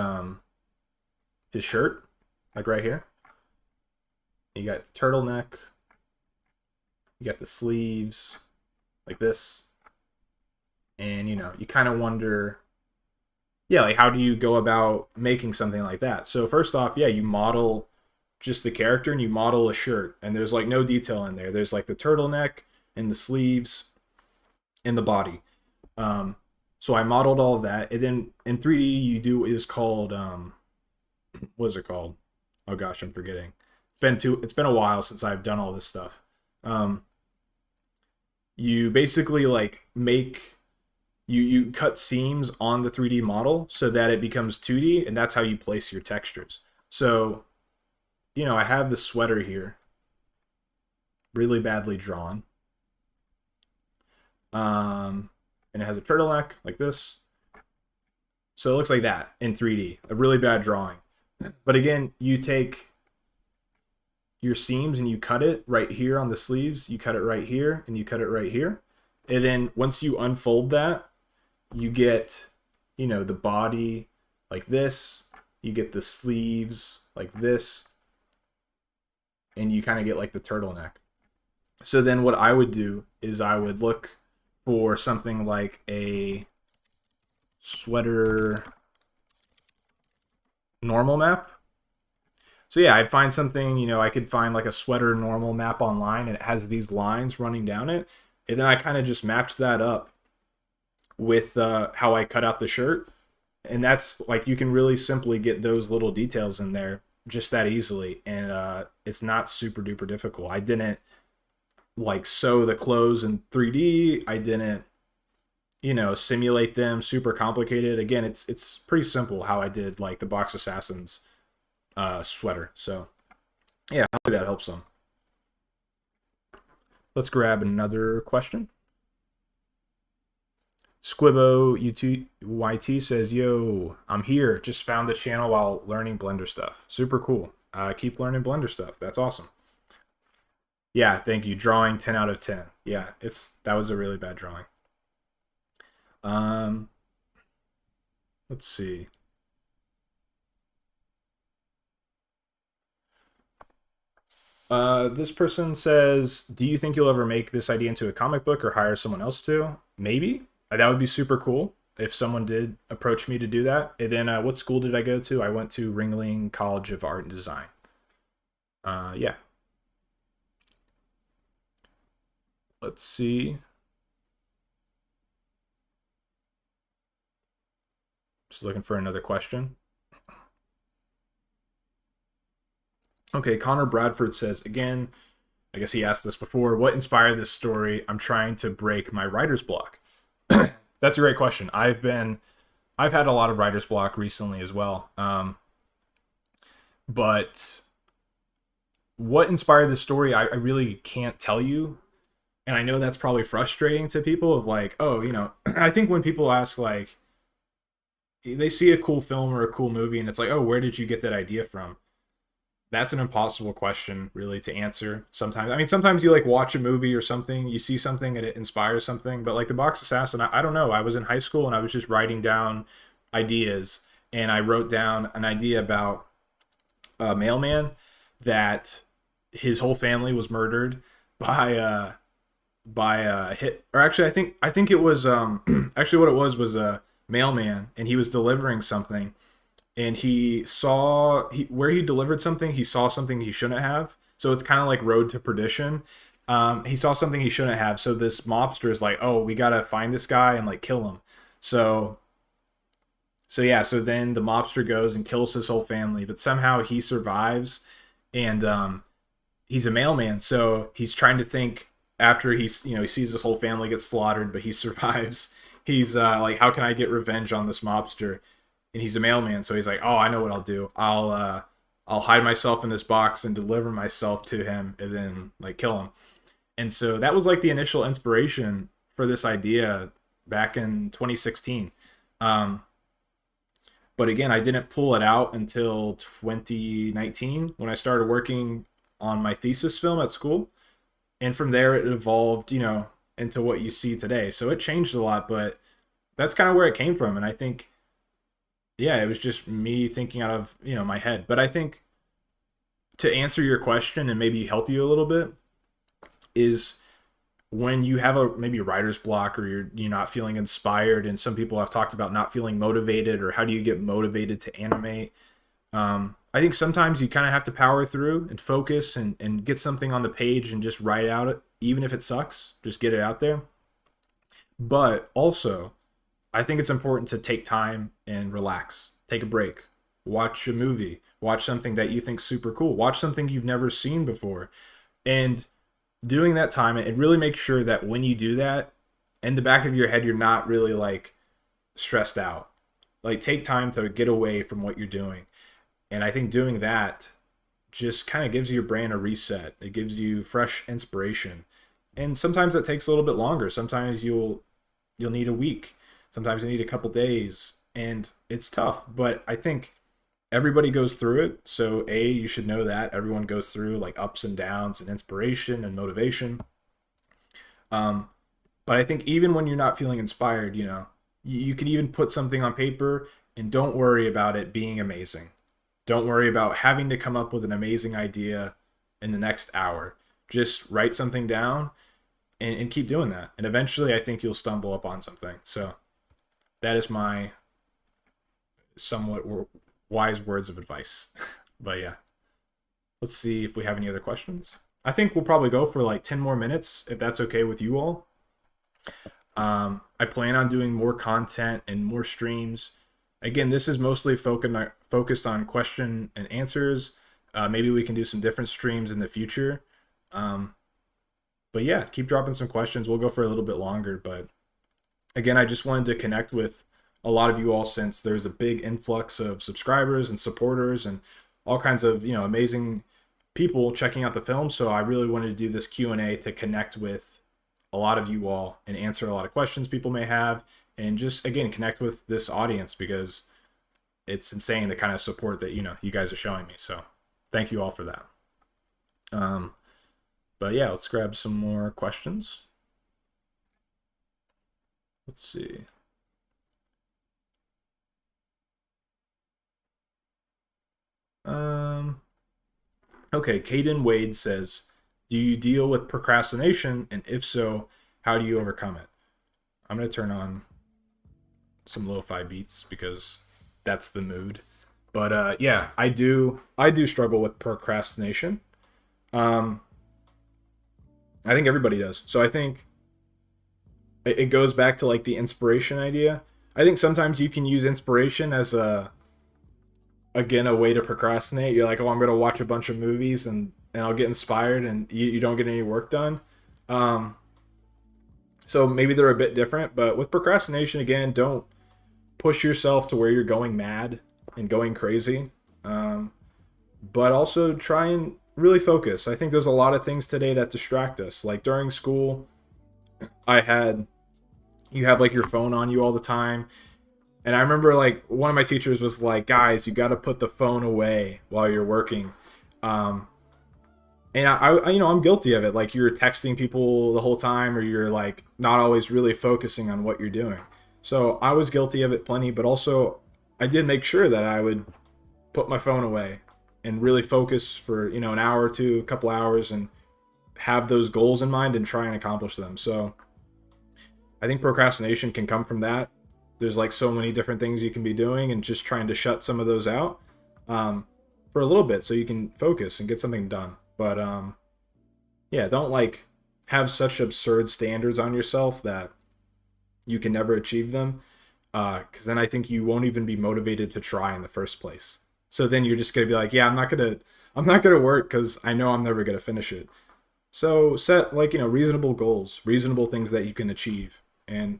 shirt, like right here. You got the turtleneck. You got the sleeves, like this. And, you kind of wonder, like how do you go about making something like that? So first off, you model just the character and you model a shirt. And there's like no detail in there. There's like the turtleneck and the sleeves and the body. So I modeled all of that. And then in 3D, you do what is called, what is it called? Oh gosh, I'm forgetting. It's been a while since I've done all this stuff. You basically like you cut seams on the 3D model so that it becomes 2D, and that's how you place your textures. So, I have the sweater here, really badly drawn. And it has a turtleneck like this. So it looks like that in 3D, a really bad drawing. But again, you take your seams and you cut it right here on the sleeves, you cut it right here, and you cut it right here. And then once you unfold that, you get, the body like this, you get the sleeves like this, and you kind of get like the turtleneck. So then what I would do is I would look for something like a sweater normal map. So I'd find something, I could find like a sweater normal map online, and it has these lines running down it. And then I kind of just match that up with how I cut out the shirt. And that's like, you can really simply get those little details in there just that easily. And it's not super duper difficult. I didn't like sew the clothes in 3D. I didn't, simulate them super complicated. Again, it's pretty simple how I did like the Box Assassins sweater. So yeah, hopefully that helps them. Let's grab another question. Squibbo YT says, "Yo, I'm here. Just found the channel while learning Blender stuff. Super cool. Keep learning Blender stuff. That's awesome." Yeah, thank you. Drawing 10 out of 10. Yeah, that was a really bad drawing. Let's see. This person says, "Do you think you'll ever make this idea into a comic book or hire someone else to?" Maybe. That would be super cool if someone did approach me to do that. And then, what school did I go to? I went to Ringling College of Art and Design. Yeah. Let's see. Just looking for another question. Okay, Connor Bradford says, again, I guess he asked this before, what inspired this story? I'm trying to break my writer's block. That's a great question. I've had a lot of writer's block recently as well. But what inspired this story, I really can't tell you. And I know that's probably frustrating to people of like, oh, I think when people ask like, they see a cool film or a cool movie and it's like, oh, where did you get that idea from? That's an impossible question really to answer sometimes. I mean, sometimes you like watch a movie or something, you see something and it inspires something, but like the Box Assassin, I don't know. I was in high school and I was just writing down ideas, and I wrote down an idea about a mailman that his whole family was murdered by a hit, or actually I think it was actually what it was a mailman, and he was delivering something, and he saw where he delivered something, he saw something he shouldn't have. So it's kind of like Road to Perdition. He saw something he shouldn't have. So this mobster is like, oh, we gotta find this guy and like kill him. So yeah, so then the mobster goes and kills his whole family, but somehow he survives, and he's a mailman, so he's trying to think after he sees his whole family get slaughtered, but he survives. He's like, how can I get revenge on this mobster? And he's a mailman, so he's like, oh, I know what I'll do. I'll hide myself in this box and deliver myself to him, and then like kill him. And so that was like the initial inspiration for this idea back in 2016. But again, I didn't pull it out until 2019 when I started working on my thesis film at school. And from there it evolved, into what you see today. So it changed a lot, but that's kind of where it came from. And I think, yeah, it was just me thinking out of, my head. But I think to answer your question and maybe help you a little bit is when you have maybe a writer's block, or you're not feeling inspired, and some people have talked about not feeling motivated, or how do you get motivated to animate. I think sometimes you kind of have to power through and focus and get something on the page and just write out it, even if it sucks, just get it out there. But also, I think it's important to take time and relax, take a break, watch a movie, watch something that you think super cool, watch something you've never seen before. And doing that time, and really make sure that when you do that, in the back of your head, you're not really like stressed out. Like, take time to get away from what you're doing. And I think doing that just kind of gives your brain a reset. It gives you fresh inspiration. And sometimes it takes a little bit longer. Sometimes you'll need a week. Sometimes you need a couple days. And it's tough, but I think everybody goes through it. So you should know that everyone goes through like ups and downs and inspiration and motivation. But I think even when you're not feeling inspired, you can even put something on paper, and don't worry about it being amazing. Don't worry about having to come up with an amazing idea in the next hour. Just write something down and keep doing that. And eventually I think you'll stumble upon something. So that is my somewhat wise words of advice. But yeah, let's see if we have any other questions. I think we'll probably go for like 10 more minutes, if that's okay with you all. I plan on doing more content and more streams. Again, this is mostly focused on question and answers. Maybe we can do some different streams in the future. But yeah, keep dropping some questions. We'll go for a little bit longer, but again, I just wanted to connect with a lot of you all since there's a big influx of subscribers and supporters and all kinds of, amazing people checking out the film. So I really wanted to do this Q&A to connect with a lot of you all and answer a lot of questions people may have, and just, again, connect with this audience, because it's insane the kind of support that, you guys are showing me. So thank you all for that. But yeah, let's grab some more questions. Let's see. Okay, Caden Wade says, do you deal with procrastination? And if so, how do you overcome it? I'm going to turn on some lo-fi beats because that's the mood. But yeah, I do struggle with procrastination. I think everybody does. So I think it goes back to like the inspiration idea. I think sometimes you can use inspiration as a way to procrastinate. You're like, oh, I'm going to watch a bunch of movies and I'll get inspired, and you don't get any work done. So maybe they're a bit different, but with procrastination, again, don't push yourself to where you're going mad and going crazy. But also try and really focus. I think there's a lot of things today that distract us. Like during school, you have like your phone on you all the time. And I remember like one of my teachers was like, guys, you got to put the phone away while you're working. And I'm guilty of it. Like you're texting people the whole time, or you're like not always really focusing on what you're doing. So I was guilty of it plenty, but also I did make sure that I would put my phone away and really focus for, an hour or two, a couple hours, and have those goals in mind and try and accomplish them. So I think procrastination can come from that. There's like so many different things you can be doing, and just trying to shut some of those out for a little bit so you can focus and get something done. But yeah, don't like have such absurd standards on yourself that you can never achieve them, because then I think you won't even be motivated to try in the first place. So then you're just gonna be like, yeah, I'm not gonna work because I know I'm never gonna finish it. So set like reasonable goals, reasonable things that you can achieve, and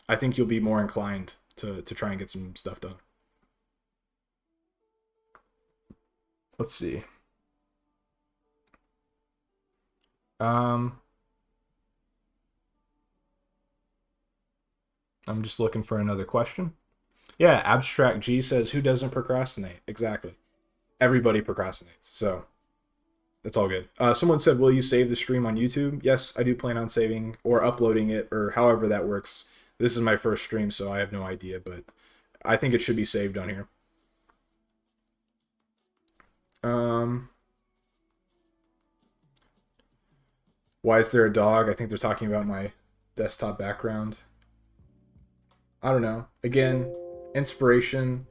I think you'll be more inclined to try and get some stuff done. Let's see. I'm just looking for another question. Yeah, Abstract G says, who doesn't procrastinate? Exactly. Everybody procrastinates, so it's all good. Someone said, will you save the stream on YouTube? Yes, I do plan on saving or uploading it, or however that works. This is my first stream, so I have no idea, but I think it should be saved on here. Why is there a dog? I think they're talking about my desktop background. I don't know. Again, inspiration.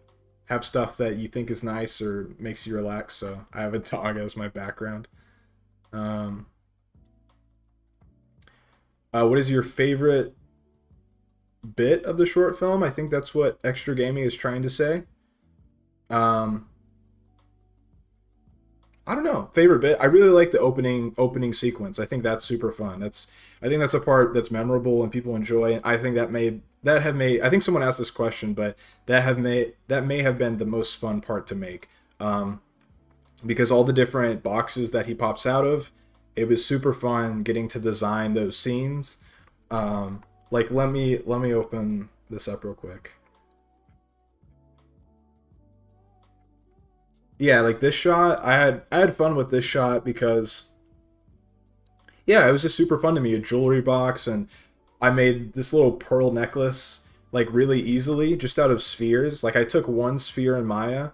Have stuff that you think is nice or makes you relax. So I have a dog as my background. What is your favorite bit of the short film? I think that's what Extra Gaming is trying to say. I don't know. Favorite bit? I really like the opening sequence. I think that's super fun. I think that's a part that's memorable and people enjoy. And I think I think someone asked this question, but that may have been the most fun part to make. Because all the different boxes that he pops out of, it was super fun getting to design those scenes. Like let me open this up real quick. Yeah, like this shot, I had fun with this shot because, yeah, it was just super fun to me. A jewelry box, and I made this little pearl necklace like really easily just out of spheres. Like I took one sphere in Maya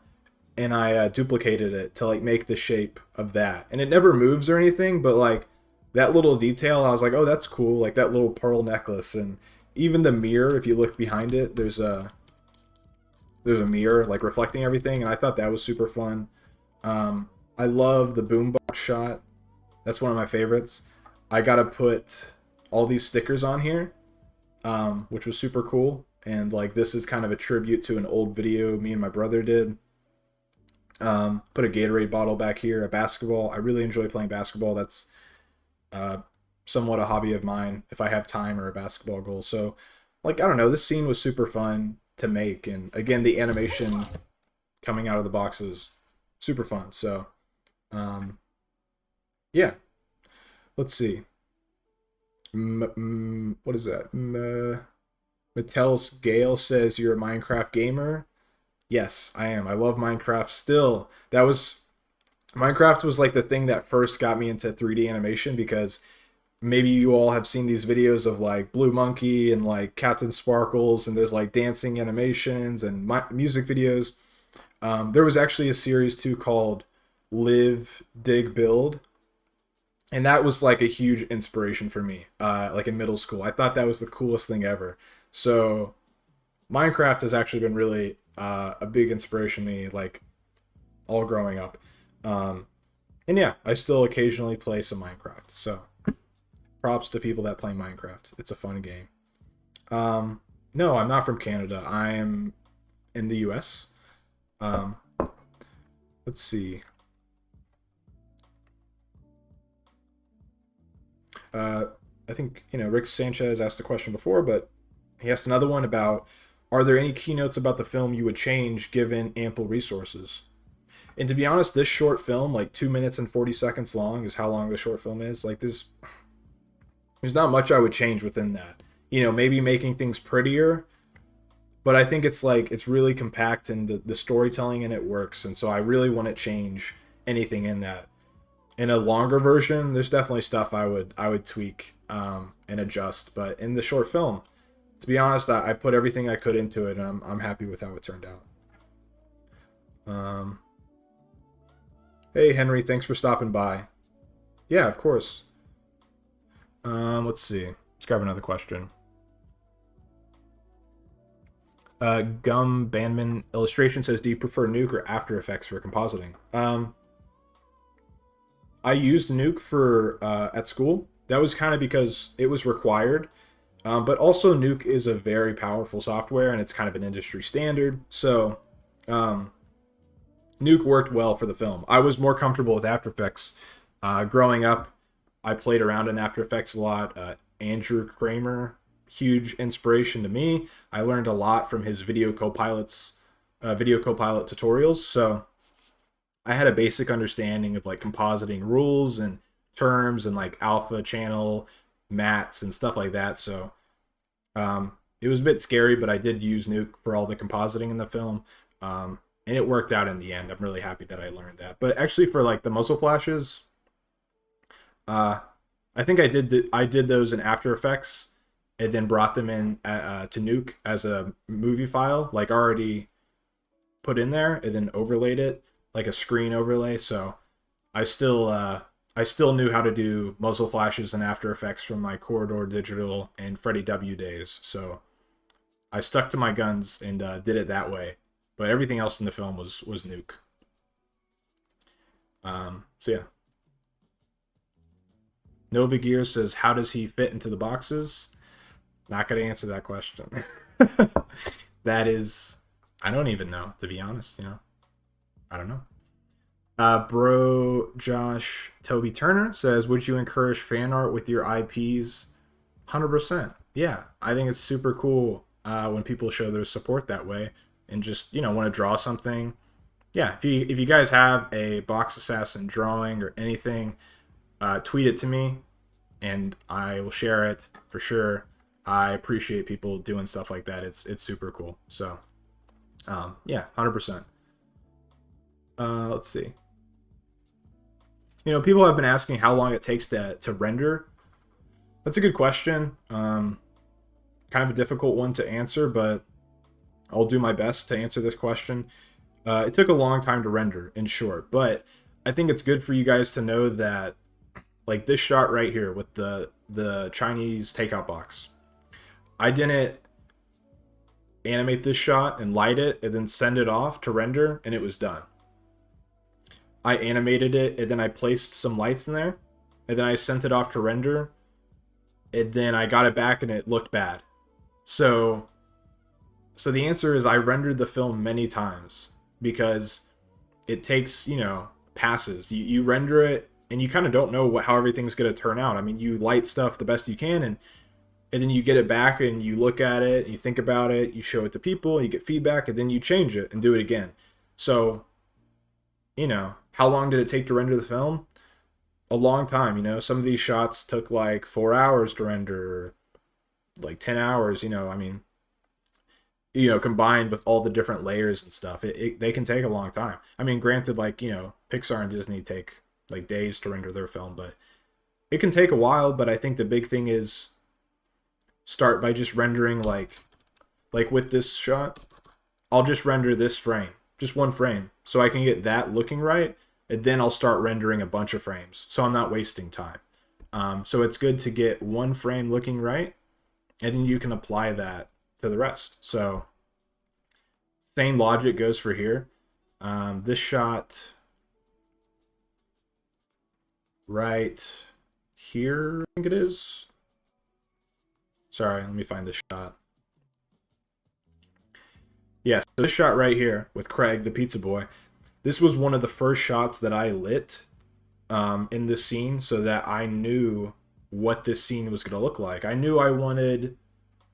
and I duplicated it to like make the shape of that, and it never moves or anything, but like that little detail, I was like, oh, that's cool. Like that little pearl necklace, and even the mirror, if you look behind it, there's a mirror like reflecting everything, and I thought that was super fun. I love the boombox shot. That's one of my favorites. I gotta put all these stickers on here, which was super cool, and like this is kind of a tribute to an old video me and my brother did. Put a Gatorade bottle back here, a basketball. I really enjoy playing basketball. That's somewhat a hobby of mine if I have time or a basketball goal. So, like, I don't know, this scene was super fun to make, and again, the animation coming out of the box is super fun. So, yeah. Let's see. What is that? Mattel's Gale says you're a Minecraft gamer. Yes, I am. I love Minecraft still. Minecraft was like the thing that first got me into 3D animation, because maybe you all have seen these videos of like Blue Monkey and like Captain Sparkles, and there's like dancing animations and music videos. There was actually a series too called Live, Dig, Build, and that was like a huge inspiration for me. Like in middle school, I thought that was the coolest thing ever. So Minecraft has actually been really a big inspiration to me, like all growing up. And yeah, I still occasionally play some Minecraft. So props to people that play Minecraft. It's a fun game. No, I'm not from Canada. I am in the US. Let's see. I think, Rick Sanchez asked a question before, but he asked another one about, are there any keynotes about the film you would change given ample resources? And to be honest, this short film, like 2 minutes and 40 seconds long, is how long the short film is. Like, there's not much I would change within that. Maybe making things prettier, but I think it's really compact, and the storytelling in it works, and so I really wouldn't change anything in that. In a longer version, there's definitely stuff I would tweak and adjust, but in the short film, to be honest, I put everything I could into it, and I'm happy with how it turned out. Hey Henry, thanks for stopping by. Yeah, of course. Let's see. Let's grab another question. Gum Bandman Illustration says, do you prefer Nuke or After Effects for compositing? I used Nuke for at school. That was kind of because it was required. But also Nuke is a very powerful software, and it's kind of an industry standard. So Nuke worked well for the film. I was more comfortable with After Effects. Growing up, I played around in After Effects a lot. Andrew Kramer, huge inspiration to me. I learned a lot from his video copilot tutorials. So I had a basic understanding of like compositing rules and terms and like alpha channel mats and stuff like that. So it was a bit scary, but I did use Nuke for all the compositing in the film. And it worked out in the end. I'm really happy that I learned that. But actually for like the muzzle flashes, I think I did those in After Effects and then brought them in to Nuke as a movie file, like already put in there, and then overlaid it like a screen overlay. So I still knew how to do muzzle flashes in After Effects from my Corridor Digital and Freddie W days. So I stuck to my guns and did it that way. But everything else in the film was Nuke. So yeah. Nova Gear says, how does he fit into the boxes? Not going to answer that question. That is, I don't even know, to be honest, I don't know. Bro Josh Toby Turner says, would you encourage fan art with your IPs? 100%. Yeah, I think it's super cool when people show their support that way and just, want to draw something. Yeah, if you guys have a Box Assassin drawing or anything, tweet it to me and I will share it for sure. I appreciate people doing stuff like that. It's super cool. So, yeah, 100%. Let's see. People have been asking how long it takes to render. That's a good question. Kind of a difficult one to answer, but I'll do my best to answer this question. It took a long time to render, in short, but I think it's good for you guys to know that, like this shot right here with the Chinese takeout box, I didn't animate this shot and light it and then send it off to render, and it was done. I animated it, and then I placed some lights in there, and then I sent it off to render, and then I got it back and it looked bad. So the answer is I rendered the film many times because it takes, passes. You render it and you kind of don't know how everything's going to turn out. I mean, you light stuff the best you can, and then you get it back and you look at it, you think about it, you show it to people, you get feedback, and then you change it and do it again. So, you know, how long did it take to render the film? A long time. You know, some of these shots took like 4 hours to render, like 10 hours, you know. I mean, you know, combined with all the different layers and stuff, they can take a long time. I mean, granted, like, you know, Pixar and Disney take like days to render their film, but it can take a while. But I think the big thing is start by just rendering like with this shot, I'll just render this frame, just one frame, so I can get that looking right, and then I'll start rendering a bunch of frames, so I'm not wasting time. So it's good to get one frame looking right, and then you can apply that to the rest. So same logic goes for here. This shot right here, I think it is. Sorry, let me find this shot. Yeah, so this shot right here with Craig, the pizza boy, this was one of the first shots that I lit in this scene, so that I knew what this scene was going to look like. I knew I wanted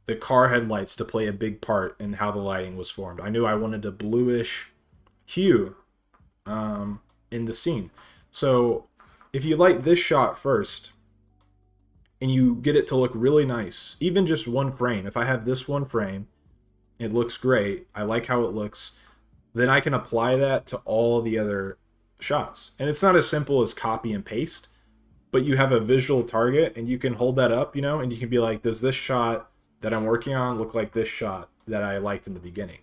the car headlights to play a big part in how the lighting was formed. I knew I wanted a bluish hue in the scene. So if you light this shot first and you get it to look really nice, even just one frame, if I have this one frame, it looks great, I like how it looks, then I can apply that to all the other shots. And it's not as simple as copy and paste, but you have a visual target and you can hold that up, you know, and you can be like, does this shot that I'm working on look like this shot that I liked in the beginning?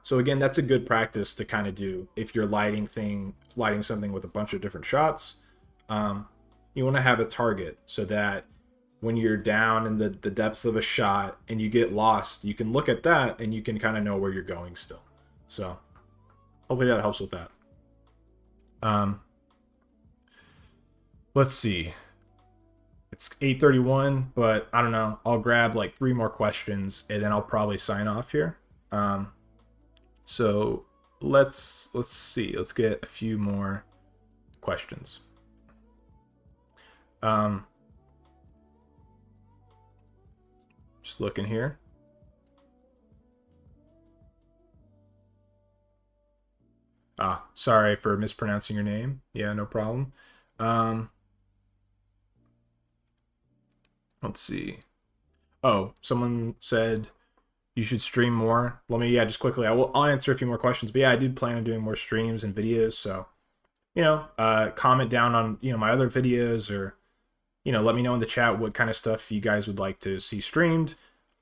So again, that's a good practice to kind of do if you're lighting something with a bunch of different shots. You want to have a target so that when you're down in the depths of a shot and you get lost, you can look at that and you can kind of know where you're going still. So hopefully that helps with that. Let's see. It's 8:31, but I don't know. I'll grab like 3 more questions and then I'll probably sign off here. So let's see. Let's get a few more questions. Just looking here. Sorry for mispronouncing your name. Yeah, no problem. Let's see. Oh, someone said you should stream more. Just quickly, I'll answer a few more questions. But yeah, I do plan on doing more streams and videos. So, you know, comment down on, you know, my other videos, or, you know, let me know in the chat what kind of stuff you guys would like to see streamed.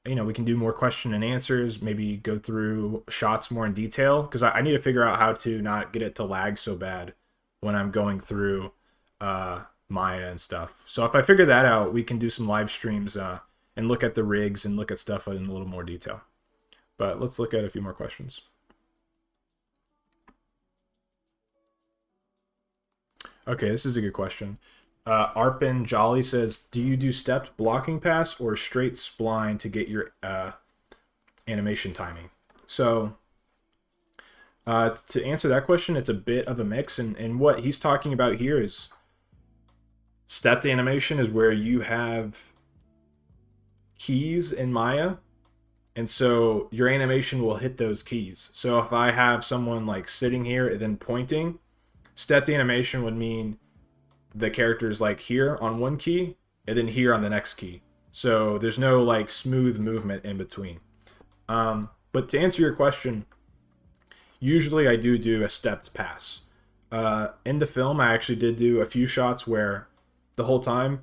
You know, we can do more question and answers, maybe go through shots more in detail, because I need to figure out how to not get it to lag so bad when I'm going through Maya and stuff. So if I figure that out, we can do some live streams and look at the rigs and look at stuff in a little more detail. But let's look at a few more questions. Okay, this is a good question. Arpin Jolly says, do you do stepped blocking pass or straight spline to get your animation timing? So to answer that question, it's a bit of a mix. And what he's talking about here is stepped animation is where you have keys in Maya. And so your animation will hit those keys. So if I have someone like sitting here and then pointing, stepped animation would mean the character's like here on one key and then here on the next key. So there's no like smooth movement in between. But to answer your question, usually I do a stepped pass. In the film, I actually did do a few shots where the whole time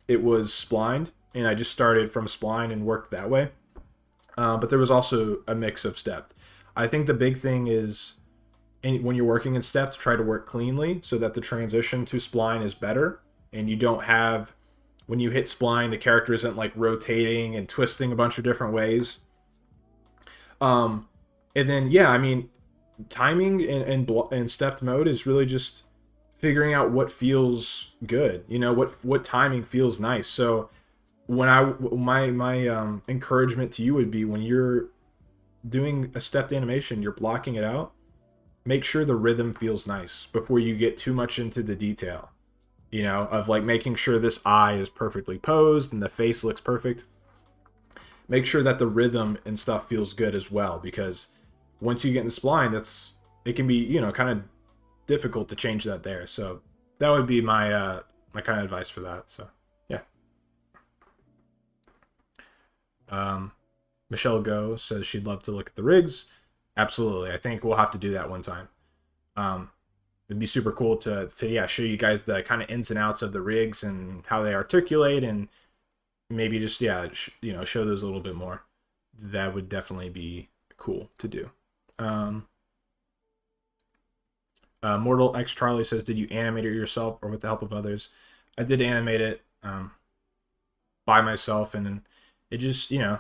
it was splined, and I just started from spline and worked that way. But there was also a mix of stepped. I think the big thing is, when you're working in stepped, try to work cleanly so that the transition to spline is better, and you don't have, when you hit spline, the character isn't like rotating and twisting a bunch of different ways. And then, yeah, I mean, timing in stepped mode is really just figuring out what feels good, you know, what timing feels nice. So when my encouragement to you would be, when you're doing a stepped animation, you're blocking it out, make sure the rhythm feels nice before you get too much into the detail, you know, of like making sure this eye is perfectly posed and the face looks perfect. Make sure that the rhythm and stuff feels good as well, because once you get in spline, it can be, you know, kind of difficult to change that there. So that would be my my kind of advice for that. So yeah. Michelle Go says she'd love to look at the rigs. Absolutely. I think we'll have to do that one time. It'd be super cool to yeah, show you guys the kind of ins and outs of the rigs and how they articulate, and maybe just, yeah, you know, show those a little bit more. That would definitely be cool to do. Mortal X Charlie says, did you animate it yourself or with the help of others? I did animate it by myself, and it just, you know,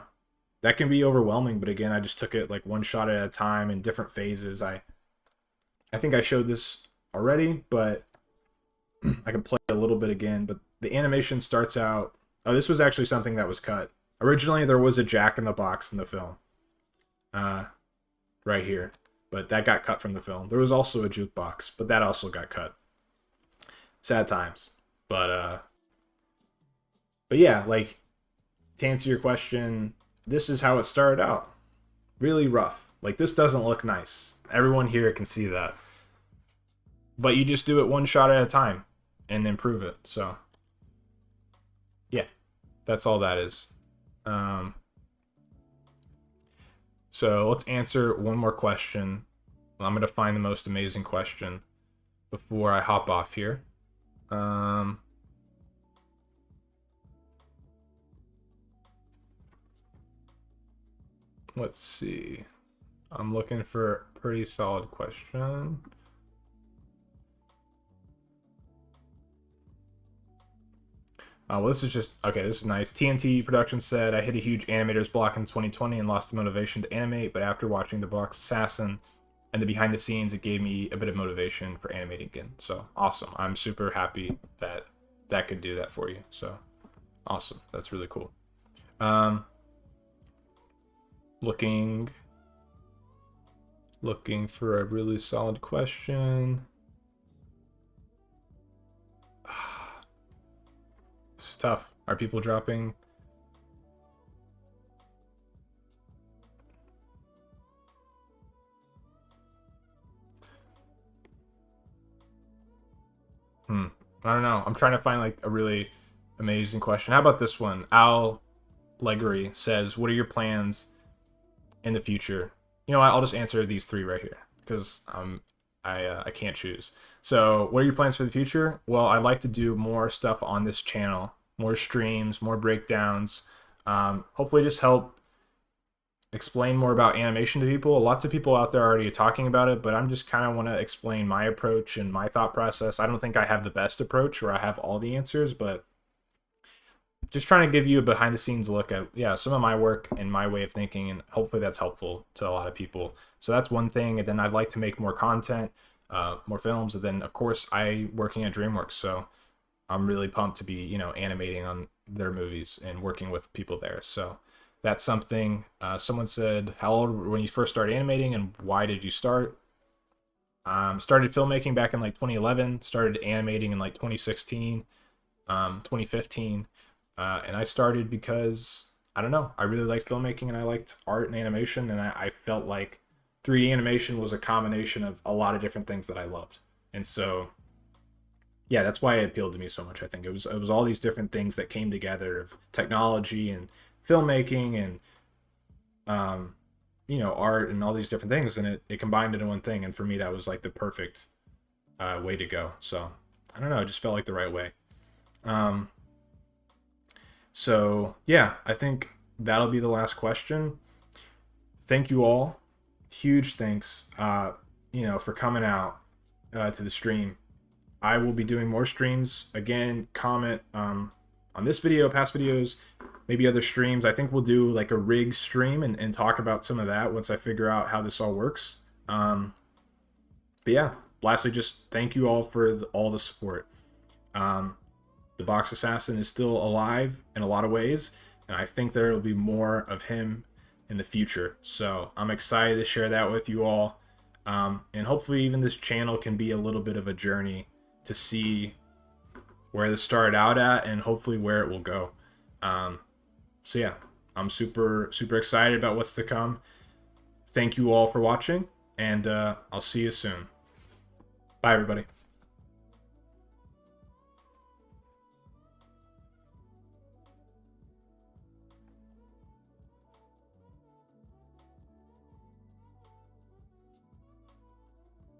that can be overwhelming. But again, I just took it like one shot at a time in different phases. I think I showed this already, but I can play it a little bit again. But the animation starts out. Oh, this was actually something that was cut. Originally, there was a Jack in the Box in the film. Right here. But that got cut from the film. There was also a jukebox, but that also got cut. Sad times. But yeah, like, to answer your question, this is how it started out. Really rough. Like, this doesn't look nice. Everyone here can see that. But you just do it one shot at a time and improve it. So, yeah, that's all that is. So let's answer one more question. I'm going to find the most amazing question before I hop off here. Let's see. I'm looking for a pretty solid question. Well, this is just, okay, this is nice. TNT Productions said, I hit a huge animator's block in 2020 and lost the motivation to animate, but after watching The Box Assassin and the behind the scenes, it gave me a bit of motivation for animating again. So, awesome. I'm super happy that that could do that for you. So, awesome. That's really cool. Looking for a really solid question. This is tough. Are people dropping? I don't know. I'm trying to find like a really amazing question. How about this one? Al Leggery says, what are your plans in the future? You know what? I'll just answer these three right here because I can't choose. So what are your plans for the future? Well, I'd like to do more stuff on this channel, more streams, more breakdowns, hopefully just help explain more about animation to people. Lots of people out there are already talking about it, but I'm just kind of want to explain my approach and my thought process. I don't think I have the best approach or I have all the answers, but just trying to give you a behind the scenes look at, yeah, some of my work and my way of thinking, and hopefully that's helpful to a lot of people. So that's one thing. And then I'd like to make more content, more films. And then of course I working at DreamWorks. So I'm really pumped to be, you know, animating on their movies and working with people there. So that's something. Someone said, how old when you first started animating and why did you start? Started filmmaking back in like 2011, started animating in like 2016, 2015. And I started because, I don't know, I really liked filmmaking and I liked art and animation, and I felt like 3D animation was a combination of a lot of different things that I loved. And so, yeah, that's why it appealed to me so much. I think it was all these different things that came together of technology and filmmaking and, you know, art and all these different things, and it combined into one thing. And for me, that was like the perfect way to go. So, I don't know, it just felt like the right way. So, yeah, I think that'll be the last question. Thank you all. Huge thanks, you know, for coming out to the stream. I will be doing more streams. Again, comment on this video, past videos, maybe other streams. I think we'll do like a rig stream and talk about some of that once I figure out how this all works. But yeah, lastly, just thank you all for all the support. The Box Assassin is still alive in a lot of ways, and I think there will be more of him in the future. So I'm excited to share that with you all. And hopefully even this channel can be a little bit of a journey to see where this started out at and hopefully where it will go. So yeah, I'm super excited about what's to come. Thank you all for watching, and I'll see you soon. Bye, everybody.